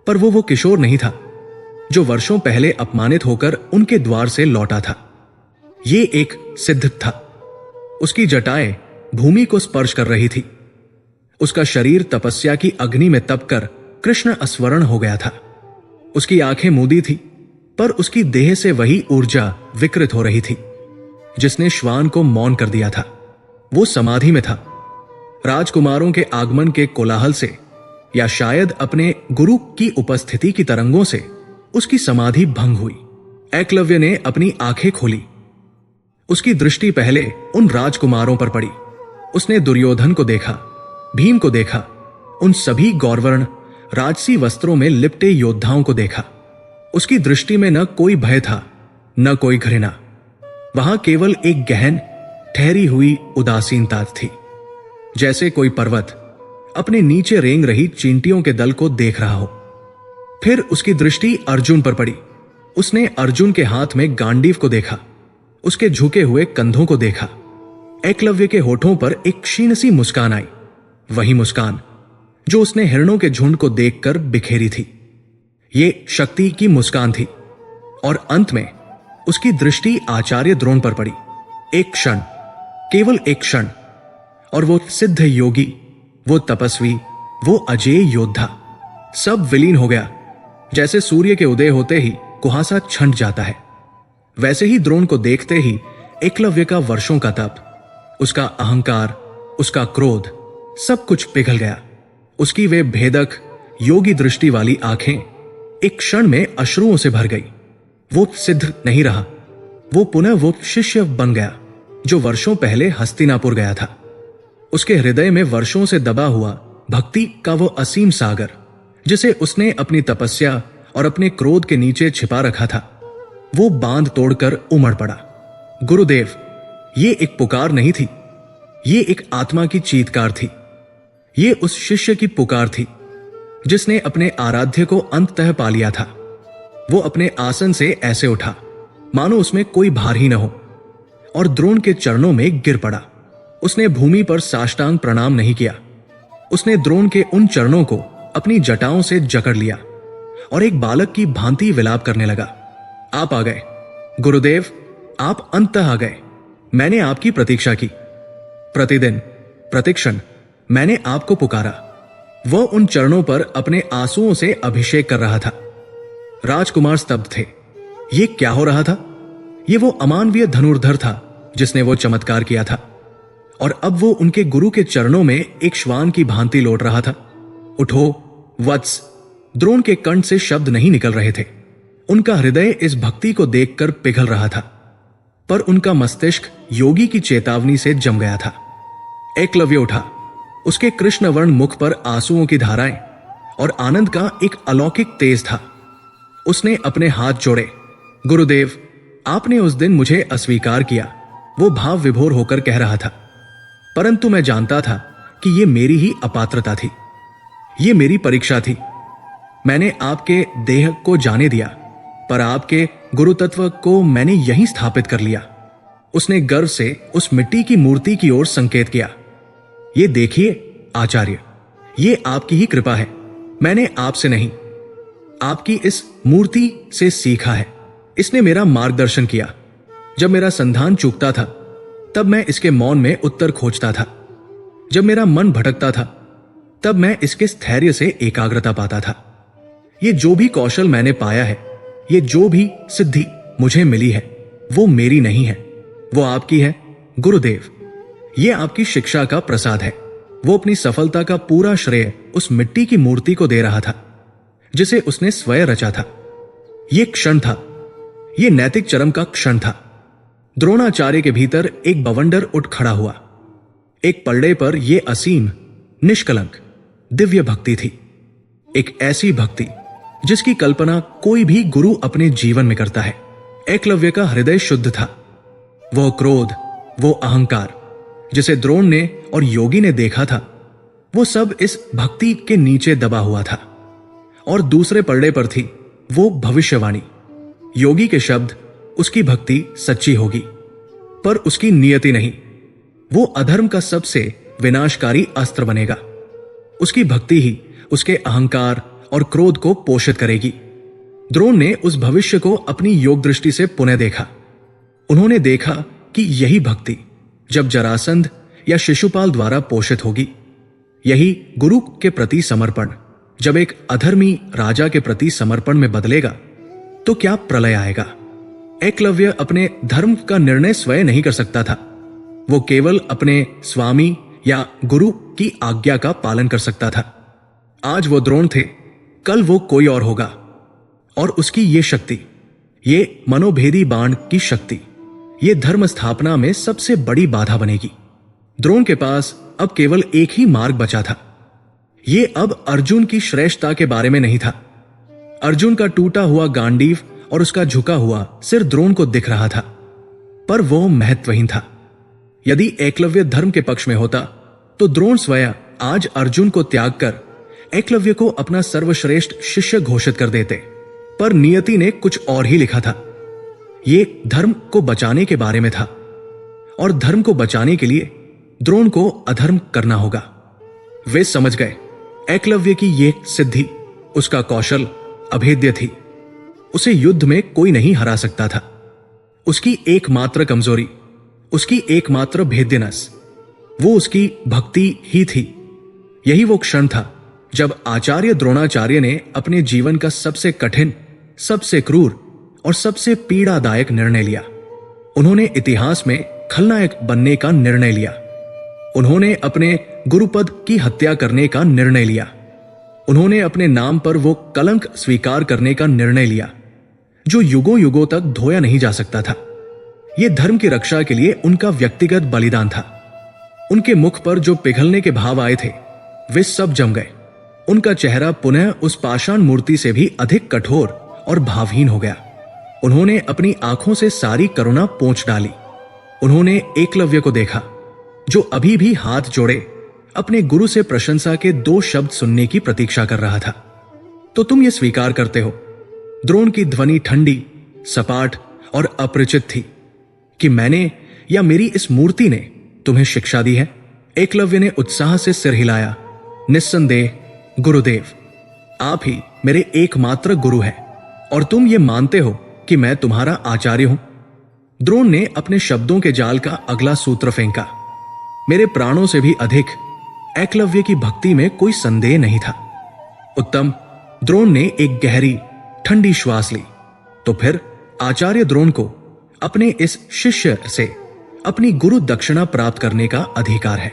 पर वो किशोर नहीं था जो वर्षों पहले अपमानित होकर उनके द्वार से लौटा था। ये एक सिद्ध था। उसकी जटाएं भूमि को स्पर्श कर रही थी। उसका शरीर तपस्या की अग्नि में तपकर कृष्ण अस्वर्ण हो गया था। उसकी आंखें मूदी थी, पर उसकी देह से वही ऊर्जा विकृत हो रही थी जिसने श्वान को मौन कर दिया था। वो समाधि में था। राजकुमारों के आगमन के कोलाहल से या शायद अपने गुरु की उपस्थिति की तरंगों से उसकी समाधि भंग हुई। एकलव्य ने अपनी आंखें खोली। उसकी दृष्टि पहले उन राजकुमारों पर पड़ी। उसने दुर्योधन को देखा, भीम को देखा, उन सभी गौरवर्ण राजसी वस्त्रों में लिपटे योद्धाओं को देखा। उसकी दृष्टि में न कोई भय था, न कोई घृणा। वहां केवल एक गहन, ठहरी हुई उदासीनता थी, जैसे कोई पर्वत अपने नीचे रेंग रही चींटियों के दल को देख रहा हो। फिर उसकी दृष्टि अर्जुन पर पड़ी। उसने अर्जुन के हाथ में गांडीव को देखा, उसके झुके हुए कंधों को देखा। एकलव्य के होठों पर एक क्षीण सी मुस्कान आई, वही मुस्कान जो उसने हिरणों के झुंड को देखकर बिखेरी थी। ये शक्ति की मुस्कान थी। और अंत में उसकी दृष्टि आचार्य द्रोण पर पड़ी। एक क्षण, केवल एक क्षण, और वो सिद्ध योगी, वो तपस्वी, वो अजेय योद्धा सब विलीन हो गया। जैसे सूर्य के उदय होते ही कुहासा छंट जाता है, वैसे ही द्रोण को देखते ही एकलव्य का वर्षों का तप, उसका अहंकार, उसका क्रोध, सब कुछ पिघल गया। उसकी वे भेदक योगी दृष्टि वाली आंखें एक क्षण में अश्रुओं से भर गई। वो सिद्ध नहीं रहा, वो पुनः वो शिष्य बन गया जो वर्षों पहले हस्तिनापुर गया था। उसके हृदय में वर्षों से दबा हुआ भक्ति का वो असीम सागर, जिसे उसने अपनी तपस्या और अपने क्रोध के नीचे छिपा रखा था, वो बांध तोड़कर उमड़ पड़ा। गुरुदेव, ये एक पुकार नहीं थी, ये एक आत्मा की चीत्कार थी। ये उस शिष्य की पुकार थी जिसने अपने आराध्य को अंततः पा लिया था। वो अपने आसन से ऐसे उठा मानो उसमें कोई भार ही न हो, और द्रोण के चरणों में गिर पड़ा। उसने भूमि पर साष्टांग प्रणाम नहीं किया। उसने द्रोण के उन चरणों को अपनी जटाओं से जकड़ लिया और एक बालक की भांति विलाप करने लगा। आप आ गए गुरुदेव, आप अंततः आ गए। मैंने आपकी प्रतीक्षा की। प्रतिदिन, प्रतिक्षण मैंने आपको पुकारा। वह उन चरणों पर अपने आंसुओं से अभिषेक कर रहा था। राजकुमार स्तब्ध थे। ये क्या हो रहा था? ये वो अमानवीय धनुर्धर था जिसने वो चमत्कार किया था, और अब वो उनके गुरु के चरणों में एक श्वान की भांति लौट रहा था। उठो वत्स। द्रोण के कंठ से शब्द नहीं निकल रहे थे। उनका हृदय इस भक्ति को देखकर पिघल रहा था, पर उनका मस्तिष्क योगी की चेतावनी से जम गया था। एकलव्य उठा। उसके कृष्णवर्ण मुख पर आंसुओं की धाराएं और आनंद का एक अलौकिक तेज था। उसने अपने हाथ जोड़े। गुरुदेव, आपने उस दिन मुझे अस्वीकार किया, वो भाव विभोर होकर कह रहा था, परंतु मैं जानता था कि ये मेरी ही अपात्रता थी, ये मेरी परीक्षा थी। मैंने आपके देह को जाने दिया, पर आपके गुरुतत्व को मैंने यहीं स्थापित कर लिया। उसने गर्व से उस मिट्टी की मूर्ति की ओर संकेत किया। ये देखिए आचार्य, ये आपकी ही कृपा है। मैंने आपसे नहीं, आपकी इस मूर्ति से सीखा है। इसने मेरा मार्गदर्शन किया। जब मेरा संधान चूकता था, तब मैं इसके मौन में उत्तर खोजता था। जब मेरा मन भटकता था, तब मैं इसके स्थैर्य से एकाग्रता पाता था। ये जो भी कौशल मैंने पाया है, ये जो भी सिद्धि मुझे मिली है, वो मेरी नहीं है, वो आपकी है गुरुदेव। ये आपकी शिक्षा का प्रसाद है। वो अपनी सफलता का पूरा श्रेय उस मिट्टी की मूर्ति को दे रहा था जिसे उसने स्वयं रचा था। ये क्षण था, ये नैतिक चरम का क्षण था। द्रोणाचार्य के भीतर एक बवंडर उठ खड़ा हुआ। एक पलड़े पर यह असीम, निष्कलंक, दिव्य भक्ति थी। एक ऐसी भक्ति जिसकी कल्पना कोई भी गुरु अपने जीवन में करता है। एकलव्य का हृदय शुद्ध था। वो क्रोध, वो अहंकार जिसे द्रोण ने और योगी ने देखा था, वो सब इस भक्ति के नीचे दबा हुआ था। और दूसरे पलड़े पर थी वो भविष्यवाणी। योगी के शब्द, उसकी भक्ति सच्ची होगी, पर उसकी नियति नहीं। वो अधर्म का सबसे विनाशकारी अस्त्र बनेगा। उसकी भक्ति ही उसके अहंकार और क्रोध को पोषित करेगी। द्रोण ने उस भविष्य को अपनी योग दृष्टि से पुनः देखा। उन्होंने देखा कि यही भक्ति जब जरासंध या शिशुपाल द्वारा पोषित होगी, यही गुरु के प्रति समर्पण जब एक अधर्मी राजा के प्रति समर्पण में बदलेगा, तो क्या प्रलय आएगा। एकलव्य अपने धर्म का निर्णय स्वयं नहीं कर सकता था। वो केवल अपने स्वामी या गुरु की आज्ञा का पालन कर सकता था। आज वो द्रोण थे, कल वो कोई और होगा। और उसकी ये शक्ति, ये मनोभेदी बाण की शक्ति, ये धर्म स्थापना में सबसे बड़ी बाधा बनेगी। द्रोण के पास अब केवल एक ही मार्ग बचा था। ये अब अर्जुन की श्रेष्ठता के बारे में नहीं था। अर्जुन का टूटा हुआ गांडीव और उसका झुका हुआ सिर द्रोण को दिख रहा था, पर वो महत्वहीन था। यदि एकलव्य धर्म के पक्ष में होता, तो द्रोण स्वयं आज अर्जुन को त्याग कर एकलव्य को अपना सर्वश्रेष्ठ शिष्य घोषित कर देते। पर नियति ने कुछ और ही लिखा था। ये धर्म को बचाने के बारे में था, और धर्म को बचाने के लिए द्रोण को अधर्म करना होगा। वे समझ गए एकलव्य की ये सिद्धि, उसका कौशल अभेद्य थी। उसे युद्ध में कोई नहीं हरा सकता था। उसकी एकमात्र कमजोरी, उसकी एकमात्र भेद्यनस, वो उसकी भक्ति ही थी। यही वो क्षण था जब आचार्य द्रोणाचार्य ने अपने जीवन का सबसे कठिन, सबसे क्रूर और सबसे पीड़ादायक निर्णय लिया। उन्होंने इतिहास में खलनायक बनने का निर्णय लिया। उन्होंने अपने गुरुपद की हत्या करने का निर्णय लिया। उन्होंने अपने नाम पर वो कलंक स्वीकार करने का निर्णय लिया जो युगों युगों तक धोया नहीं जा सकता था। यह धर्म की रक्षा के लिए उनका व्यक्तिगत बलिदान था। उनके मुख पर जो पिघलने के भाव आए थे, वे सब जम गए। उनका चेहरा पुनः उस पाषाण मूर्ति से भी अधिक कठोर और भावहीन हो गया। उन्होंने अपनी आंखों से सारी करुणा पोंछ डाली। उन्होंने एकलव्य को देखा, जो अभी भी हाथ जोड़े अपने गुरु से प्रशंसा के 2 शब्द सुनने की प्रतीक्षा कर रहा था। तो तुम ये स्वीकार करते हो? द्रोण की ध्वनि ठंडी, सपाट और अपरिचित थी। कि मैंने या मेरी इस मूर्ति ने तुम्हें शिक्षा दी है? एकलव्य ने उत्साह से सिर हिलाया। निस्संदेह गुरुदेव, आप ही मेरे एकमात्र गुरु हैं, और तुम ये मानते हो कि मैं तुम्हारा आचार्य हूं? द्रोण ने अपने शब्दों के जाल का अगला सूत्र फेंका। मेरे प्राणों से भी अधिक एकलव्य की भक्ति में कोई संदेह नहीं था। उत्तम। द्रोण ने एक गहरी ठंडी श्वास ली। तो फिर आचार्य द्रोण को अपने इस शिष्य से अपनी गुरु दक्षिणा प्राप्त करने का अधिकार है।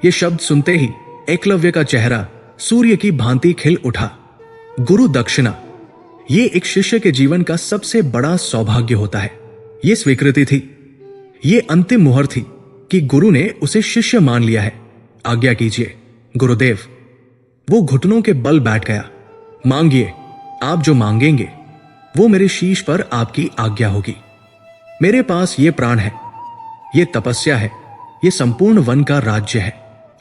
ये शब्द सुनते ही एकलव्य का चेहरा सूर्य की भांति खिल उठा। गुरु दक्षिणा, ये एक शिष्य के जीवन का सबसे बड़ा सौभाग्य होता है। ये स्वीकृति थी, ये अंतिम मुहर थी कि गुरु ने उसे शिष्य मान लिया है। आज्ञा कीजिए गुरुदेव। वो घुटनों के बल बैठ गया। मांगिए, आप जो मांगेंगे वो मेरे शीश पर आपकी आज्ञा होगी। मेरे पास ये प्राण है, ये तपस्या है, ये संपूर्ण वन का राज्य है।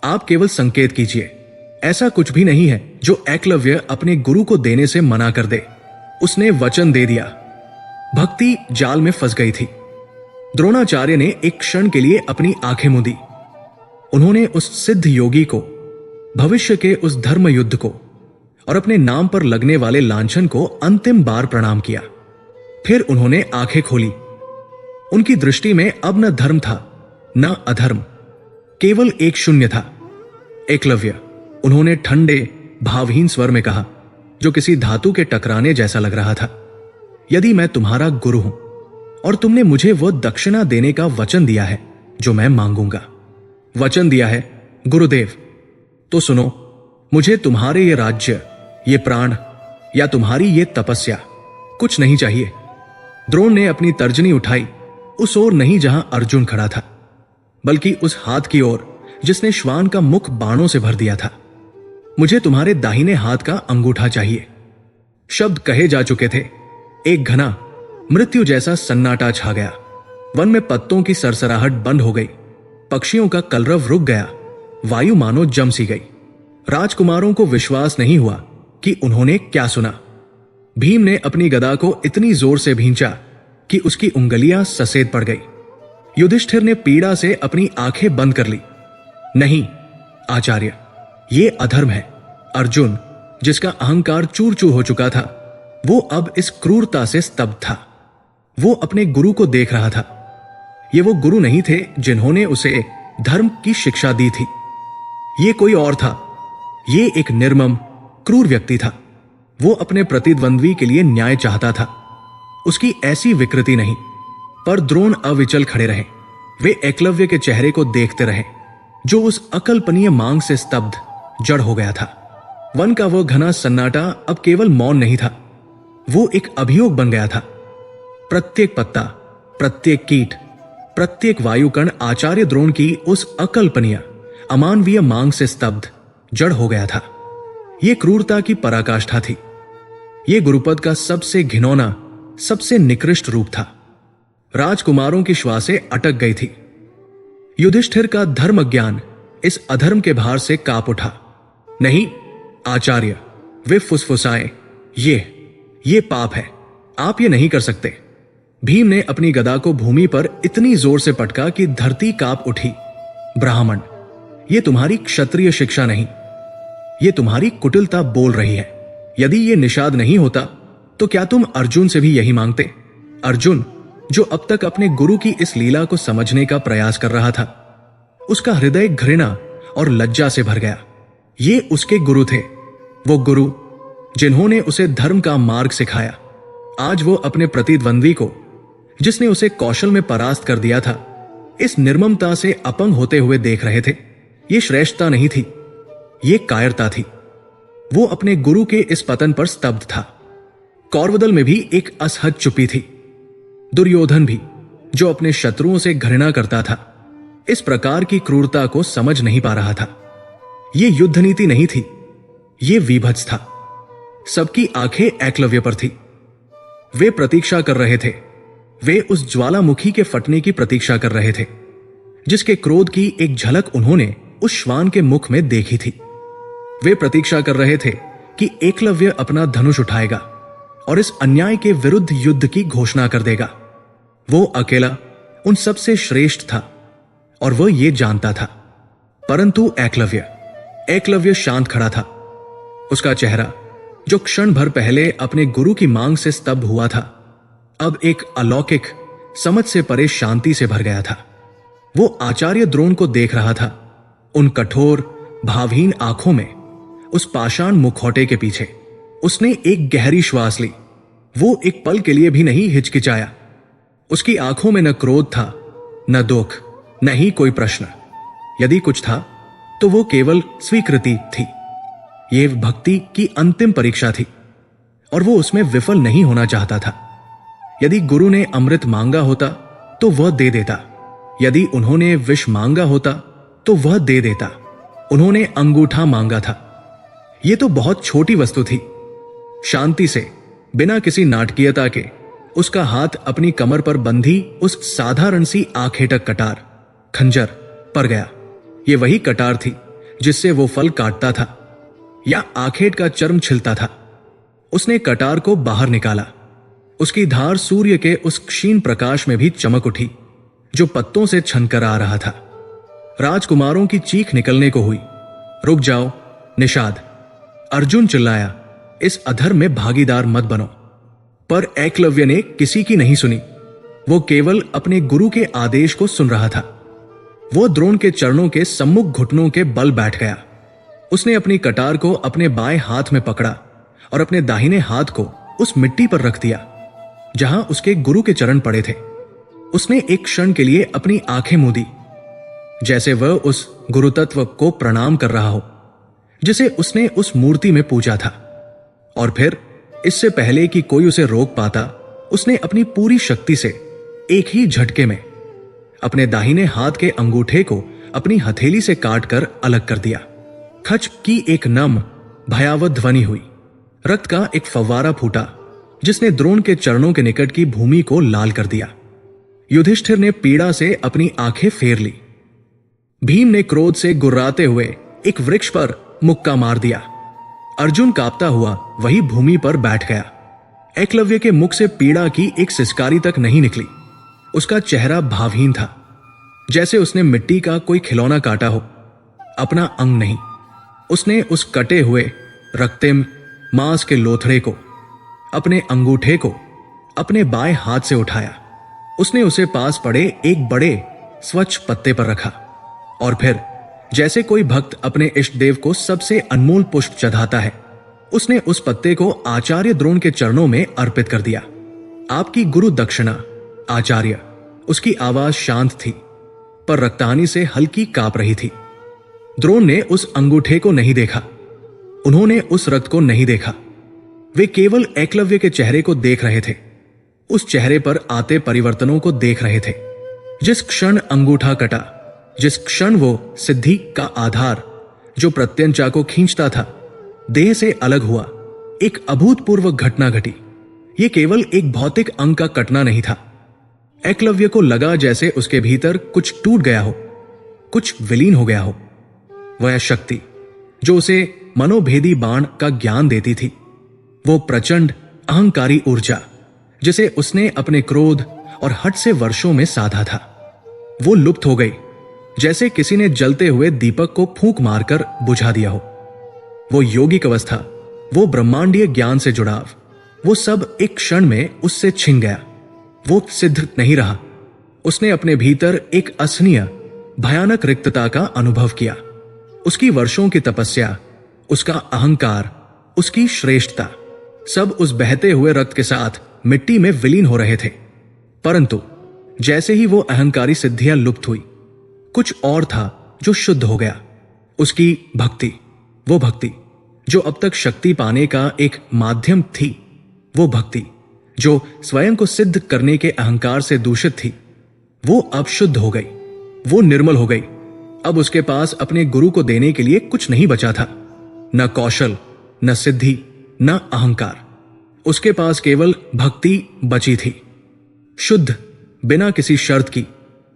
आप केवल संकेत कीजिए। ऐसा कुछ भी नहीं है जो एकलव्य अपने गुरु को देने से मना कर दे। उसने वचन दे दिया। भक्ति जाल में फंस गई थी। द्रोणाचार्य ने एक क्षण के लिए अपनी आंखें मूंदी। उन्होंने उस सिद्ध योगी को, भविष्य के उस धर्म युद्ध को और अपने नाम पर लगने वाले लांछन को अंतिम बार प्रणाम किया। फिर उन्होंने आंखें खोली। उनकी दृष्टि में अब न धर्म था न अधर्म, केवल एक शून्य था। एकलव्य, उन्होंने ठंडे भावहीन स्वर में कहा, जो किसी धातु के टकराने जैसा लग रहा था, यदि मैं तुम्हारा गुरु हूं और तुमने मुझे वह दक्षिणा देने का वचन दिया है जो मैं मांगूंगा, वचन दिया है गुरुदेव, तो सुनो, मुझे तुम्हारे ये राज्य, ये प्राण या तुम्हारी ये तपस्या कुछ नहीं चाहिए। द्रोण ने अपनी तर्जनी उठाई उस ओर नहीं जहां अर्जुन खड़ा था, बल्कि उस हाथ की ओर जिसने श्वान का मुख बाणों से भर दिया था। मुझे तुम्हारे दाहिने हाथ का अंगूठा चाहिए। शब्द कहे जा चुके थे। एक घना मृत्यु जैसा सन्नाटा छा गया। वन में पत्तों की सरसराहट बंद हो गई। पक्षियों का कलरव रुक गया। वायु मानो जम सी गई। राजकुमारों को विश्वास नहीं हुआ कि उन्होंने क्या सुना। भीम ने अपनी गदा को इतनी जोर से भींचा कि उसकी उंगलियां सफेद पड़ गई। युधिष्ठिर ने पीड़ा से अपनी आंखें बंद कर ली। नहीं आचार्य, ये अधर्म है। अर्जुन, जिसका अहंकार चूर चूर हो चुका था, वो अब इस क्रूरता से स्तब्ध था। वो अपने गुरु को देख रहा था। ये वो गुरु नहीं थे जिन्होंने उसे धर्म की शिक्षा दी थी। ये कोई और था। ये एक निर्मम, क्रूर व्यक्ति था। वो अपने प्रतिद्वंद्वी के लिए न्याय चाहता था। उसकी ऐसी विकृति नहीं। पर द्रोण अविचल खड़े रहे। वे एकलव्य के चेहरे को देखते रहे, जो उस अकल्पनीय मांग से स्तब्ध जड़ हो गया था। वन का वो घना सन्नाटा अब केवल मौन नहीं था, वो एक अभियोग बन गया था। प्रत्येक पत्ता, प्रत्येक कीट, प्रत्येक वायुकण आचार्य द्रोण की उस अकल्पनीय, अमानवीय मांग से स्तब्ध जड़ हो गया था। यह क्रूरता की पराकाष्ठा थी। यह गुरुपद का सबसे घिनौना, सबसे निकृष्ट रूप था। राजकुमारों की श्वासें अटक गई थी। युधिष्ठिर का धर्म ज्ञान इस अधर्म के भार से कांप उठा। नहीं आचार्य, वे फुसफुसाए, ये पाप है। आप ये नहीं कर सकते। भीम ने अपनी गदा को भूमि पर इतनी जोर से पटका कि धरती कांप उठी। ब्राह्मण, ये तुम्हारी क्षत्रिय शिक्षा नहीं, ये तुम्हारी कुटिलता बोल रही है। यदि ये निषाद नहीं होता तो क्या तुम अर्जुन से भी यही मांगते? अर्जुन, जो अब तक अपने गुरु की इस लीला को समझने का प्रयास कर रहा था, उसका हृदय घृणा और लज्जा से भर गया। ये उसके गुरु थे, वो गुरु जिन्होंने उसे धर्म का मार्ग सिखाया। आज वो अपने प्रतिद्वंद्वी को, जिसने उसे कौशल में परास्त कर दिया था, इस निर्ममता से अपंग होते हुए देख रहे थे। ये श्रेष्ठता नहीं थी, ये कायरता थी। वो अपने गुरु के इस पतन पर स्तब्ध था। कौरवदल में भी एक असहज चुप्पी थी। दुर्योधन भी, जो अपने शत्रुओं से घृणा करता था, इस प्रकार की क्रूरता को समझ नहीं पा रहा था। यह युद्ध नीति नहीं थी, यह विभत्स था। सबकी आंखें एकलव्य पर थी। वे प्रतीक्षा कर रहे थे। वे उस ज्वालामुखी के फटने की प्रतीक्षा कर रहे थे, जिसके क्रोध की एक झलक उन्होंने उस श्वान के मुख में देखी थी। वे प्रतीक्षा कर रहे थे कि एकलव्य अपना धनुष उठाएगा और इस अन्याय के विरुद्ध युद्ध की घोषणा कर देगा। वो अकेला उन सबसे श्रेष्ठ था और वह यह जानता था। परंतु एकलव्य शांत खड़ा था। उसका चेहरा, जो क्षण भर पहले अपने गुरु की मांग से स्तब्ध हुआ था, अब एक अलौकिक, समझ से परे शांति से भर गया था। वो आचार्य द्रोण को देख रहा था। उन कठोर, भावहीन आंखों में, उस पाषाण मुखौटे के पीछे उसने एक गहरी श्वास ली। वो एक पल के लिए भी नहीं हिचकिचाया। उसकी आंखों में न क्रोध था, न दुख, न ही कोई प्रश्न। यदि कुछ था तो वो केवल स्वीकृति थी। यह भक्ति की अंतिम परीक्षा थी और वो उसमें विफल नहीं होना चाहता था। यदि गुरु ने अमृत मांगा होता तो वह दे देता। यदि उन्होंने विष मांगा होता तो वह दे देता। उन्होंने अंगूठा मांगा था। यह तो बहुत छोटी वस्तु थी। शांति से, बिना किसी नाटकीयता के, उसका हाथ अपनी कमर पर बंधी उस साधारण सी आखेटक कटार, खंजर पर गया। यह वही कटार थी जिससे वो फल काटता था या आखेट का चर्म छिलता था। उसने कटार को बाहर निकाला। उसकी धार सूर्य के उस क्षीण प्रकाश में भी चमक उठी, जो पत्तों से छनकर आ रहा था। राजकुमारों की चीख निकलने को हुई। रुक जाओ निषाद, अर्जुन चिल्लाया, इस अधर्म में भागीदार मत बनो। पर एकलव्य ने किसी की नहीं सुनी। वो केवल अपने गुरु के आदेश को सुन रहा था। वो द्रोण के चरणों के सम्मुख घुटनों के बल बैठ गया। उसने अपनी कटार को अपने बाएं हाथ में पकड़ा और अपने दाहिने हाथ को उस मिट्टी पर रख दिया जहां उसके गुरु के चरण पड़े थे। उसने एक क्षण के लिए अपनी आंखें मूंदी, जैसे वह उस गुरुतत्व को प्रणाम कर रहा हो जिसे उसने उस मूर्ति में पूजा था। और फिर, इससे पहले कि कोई उसे रोक पाता, उसने अपनी पूरी शक्ति से एक ही झटके में अपने दाहिने हाथ के अंगूठे को अपनी हथेली से काटकर अलग कर दिया। खच की एक नम भयावह ध्वनि हुई। रक्त का एक फव्वारा फूटा जिसने द्रोण के चरणों के निकट की भूमि को लाल कर दिया। युधिष्ठिर ने पीड़ा से अपनी आंखें फेर ली। भीम ने क्रोध से गुर्राते हुए एक वृक्ष पर मुक्का मार दिया। अर्जुन कांपता हुआ वही भूमि पर बैठ गया। एकलव्य के मुख से पीड़ा की एक सिसकारी तक नहीं निकली। उसका चेहरा भावहीन था, जैसे उसने मिट्टी का कोई खिलौना काटा हो, अपना अंग नहीं। उसने उस कटे हुए रक्तिम मांस के लोथड़े को, अपने अंगूठे को अपने बाएं हाथ से उठाया। उसने उसे पास पड़े एक बड़े स्वच्छ पत्ते पर रखा और फिर जैसे कोई भक्त अपने इष्ट देव को सबसे अनमोल पुष्प चढ़ाता है, उसने उस पत्ते को आचार्य द्रोण के चरणों में अर्पित कर दिया। आपकी गुरु दक्षिणा आचार्य। उसकी आवाज शांत थी पर रक्तहानि से हल्की कांप रही थी। द्रोण ने उस अंगूठे को नहीं देखा, उन्होंने उस रक्त को नहीं देखा। वे केवल एकलव्य के चेहरे को देख रहे थे, उस चेहरे पर आते परिवर्तनों को देख रहे थे। जिस क्षण अंगूठा कटा, जिस क्षण वो सिद्धि का आधार जो प्रत्यंचा को खींचता था देह से अलग हुआ, एक अभूतपूर्व घटना घटी। यह केवल एक भौतिक अंग का कटना नहीं था। एकलव्य को लगा जैसे उसके भीतर कुछ टूट गया हो, कुछ विलीन हो गया हो। वह शक्ति जो उसे मनोभेदी बाण का ज्ञान देती थी, वो प्रचंड अहंकारी ऊर्जा जिसे उसने अपने क्रोध और हठ से वर्षों में साधा था, वो लुप्त हो गई, जैसे किसी ने जलते हुए दीपक को फूंक मारकर बुझा दिया हो। वो योगिक अवस्था, वो ब्रह्मांडीय ज्ञान से जुड़ाव, वो सब एक क्षण में उससे छिन गया। वो सिद्ध नहीं रहा। उसने अपने भीतर एक असहनीय भयानक रिक्तता का अनुभव किया। उसकी वर्षों की तपस्या, उसका अहंकार, उसकी श्रेष्ठता सब उस बहते हुए रक्त के साथ मिट्टी में विलीन हो रहे थे। परंतु जैसे ही वो अहंकारी सिद्धियां लुप्त हुई, कुछ और था जो शुद्ध हो गया। उसकी भक्ति, वो भक्ति जो अब तक शक्ति पाने का एक माध्यम थी, वो भक्ति जो स्वयं को सिद्ध करने के अहंकार से दूषित थी, वो अब शुद्ध हो गई, वो निर्मल हो गई। अब उसके पास अपने गुरु को देने के लिए कुछ नहीं बचा था, न कौशल, न सिद्धि, न अहंकार। उसके पास केवल भक्ति बची थी, शुद्ध, बिना किसी शर्त की,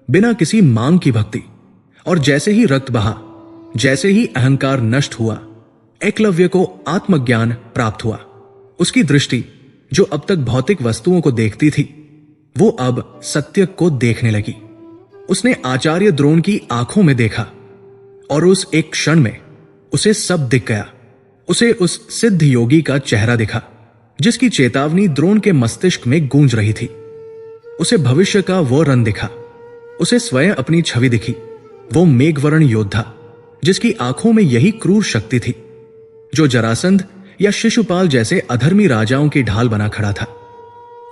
बिना किसी मांग की भक्ति। और जैसे ही रक्त बहा, जैसे ही अहंकार नष्ट हुआ, एकलव्य को आत्मज्ञान प्राप्त हुआ। उसकी दृष्टि जो अब तक भौतिक वस्तुओं को देखती थी, वो अब सत्य को देखने लगी। उसने आचार्य द्रोण की आंखों में देखा और उस एक क्षण में उसे सब दिख गया। उसे उस सिद्ध योगी का चेहरा दिखा जिसकी चेतावनी द्रोण के मस्तिष्क में गूंज रही थी। उसे भविष्य का वो रंग दिखा, उसे स्वयं अपनी छवि दिखी, वो मेघवर्ण योद्धा जिसकी आंखों में यही क्रूर शक्ति थी, जो जरासंध या शिशुपाल जैसे अधर्मी राजाओं की ढाल बना खड़ा था।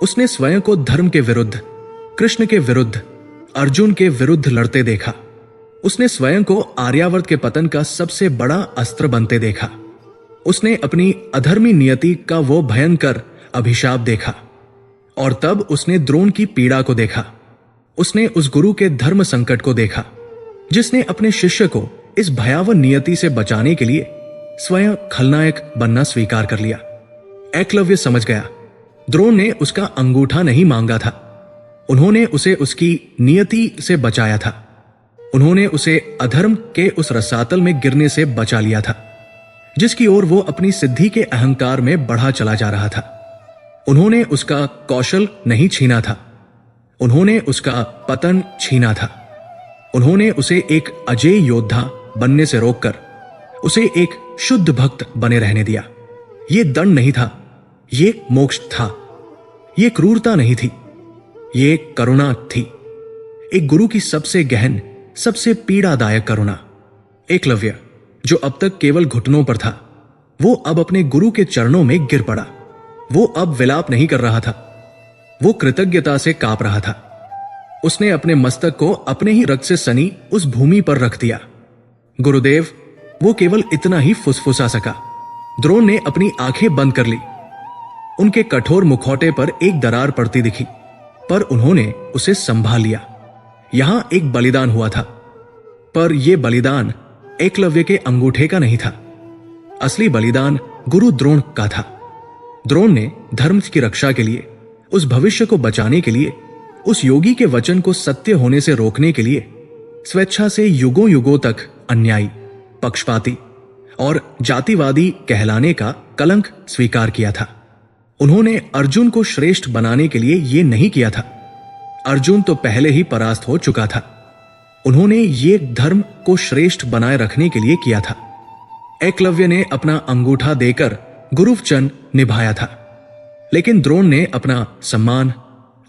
उसने स्वयं को धर्म के विरुद्ध, कृष्ण के विरुद्ध, अर्जुन के विरुद्ध लड़ते देखा। उसने स्वयं को आर्यावर्त के पतन का सबसे बड़ा अस्त्र बनते देखा। उसने अपनी अधर्मी नियति का वो भयंकर अभिशाप देखा। और तब उसने द्रोण की पीड़ा को देखा। उसने उस गुरु के धर्म संकट को देखा जिसने अपने शिष्य को इस भयावह नियति से बचाने के लिए स्वयं खलनायक बनना स्वीकार कर लिया। एकलव्य समझ गया, द्रोण ने उसका अंगूठा नहीं मांगा था, उन्होंने उसे उसकी नियति से बचाया था। उन्होंने उसे अधर्म के उस रसातल में गिरने से बचा लिया था जिसकी ओर वो अपनी सिद्धि के अहंकार में बढ़ा चला जा रहा था। उन्होंने उसका कौशल नहीं छीना था, उन्होंने उसका पतन छीना था। उन्होंने उसे एक अजेय योद्धा बनने से रोककर उसे एक शुद्ध भक्त बने रहने दिया। ये दंड नहीं था, ये मोक्ष था। ये क्रूरता नहीं थी, ये करुणा थी, एक गुरु की सबसे गहन, सबसे पीड़ादायक करुणा। एकलव्य जो अब तक केवल घुटनों पर था, वो अब अपने गुरु के चरणों में गिर पड़ा। वो अब विलाप नहीं कर रहा था, वो कृतज्ञता से कांप रहा था। उसने अपने मस्तक को अपने ही रक्त से सनी उस भूमि पर रख दिया। गुरुदेव, वो केवल इतना ही फुसफुसा सका। द्रोण ने अपनी आंखें बंद कर ली। उनके कठोर मुखौटे पर एक दरार पड़ती दिखी। पर उन्होंने उसे संभाल लिया। यहां एक बलिदान हुआ था, पर यह बलिदान एकलव्य के अंगूठे का नहीं था। असली बलिदान गुरु द्रोण का था। द्रोण ने धर्म की रक्षा के लिए, उस भविष्य को बचाने के लिए, उस योगी के वचन को सत्य होने से रोकने के लिए स्वेच्छा से युगों युगों तक अन्यायी, पक्षपाती और जातिवादी कहलाने का कलंक स्वीकार किया था। उन्होंने अर्जुन को श्रेष्ठ बनाने के लिए यह नहीं किया था। अर्जुन तो पहले ही परास्त हो चुका था। उन्होंने ये धर्म को श्रेष्ठ बनाए रखने के लिए किया था। एकलव्य ने अपना अंगूठा देकर गुरुवचन निभाया था, लेकिन द्रोण ने अपना सम्मान,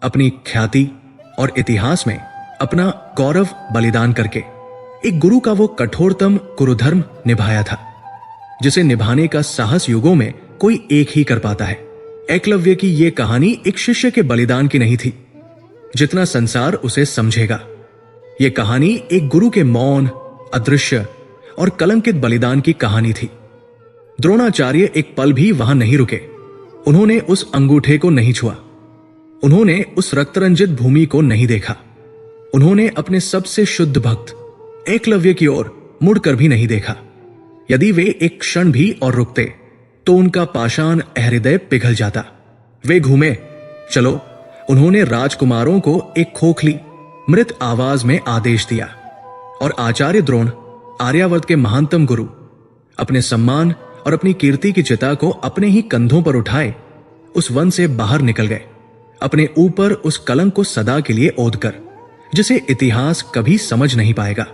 अपनी ख्याति और इतिहास में अपना गौरव बलिदान करके एक गुरु का वो कठोरतम कुरुधर्म निभाया था, जिसे निभाने का साहस युगों में कोई एक ही कर पाता है। एकलव्य की यह कहानी एक शिष्य के बलिदान की नहीं थी, जितना संसार उसे समझेगा। यह कहानी एक गुरु के मौन, अदृश्य और कलंकित बलिदान की कहानी थी। द्रोणाचार्य एक पल भी वहां नहीं रुके। उन्होंने उस अंगूठे को नहीं छुआ। उन्होंने उस रक्तरंजित भूमि को नहीं देखा। उन्होंने अपने सबसे शुद्ध भक्त एकलव्य की ओर मुड़कर भी नहीं देखा। यदि वे एक क्षण भी और रुकते तो उनका पाषाण हृदय पिघल जाता। वे घूमे, चलो। उन्होंने राजकुमारों को एक खोखली मृत आवाज में आदेश दिया और आचार्य द्रोण, आर्यावर्त के महानतम गुरु, अपने सम्मान और अपनी कीर्ति की चिता को अपने ही कंधों पर उठाए उस वन से बाहर निकल गए, अपने ऊपर उस कलंक को सदा के लिए ओढ़कर, जिसे इतिहास कभी समझ नहीं पाएगा।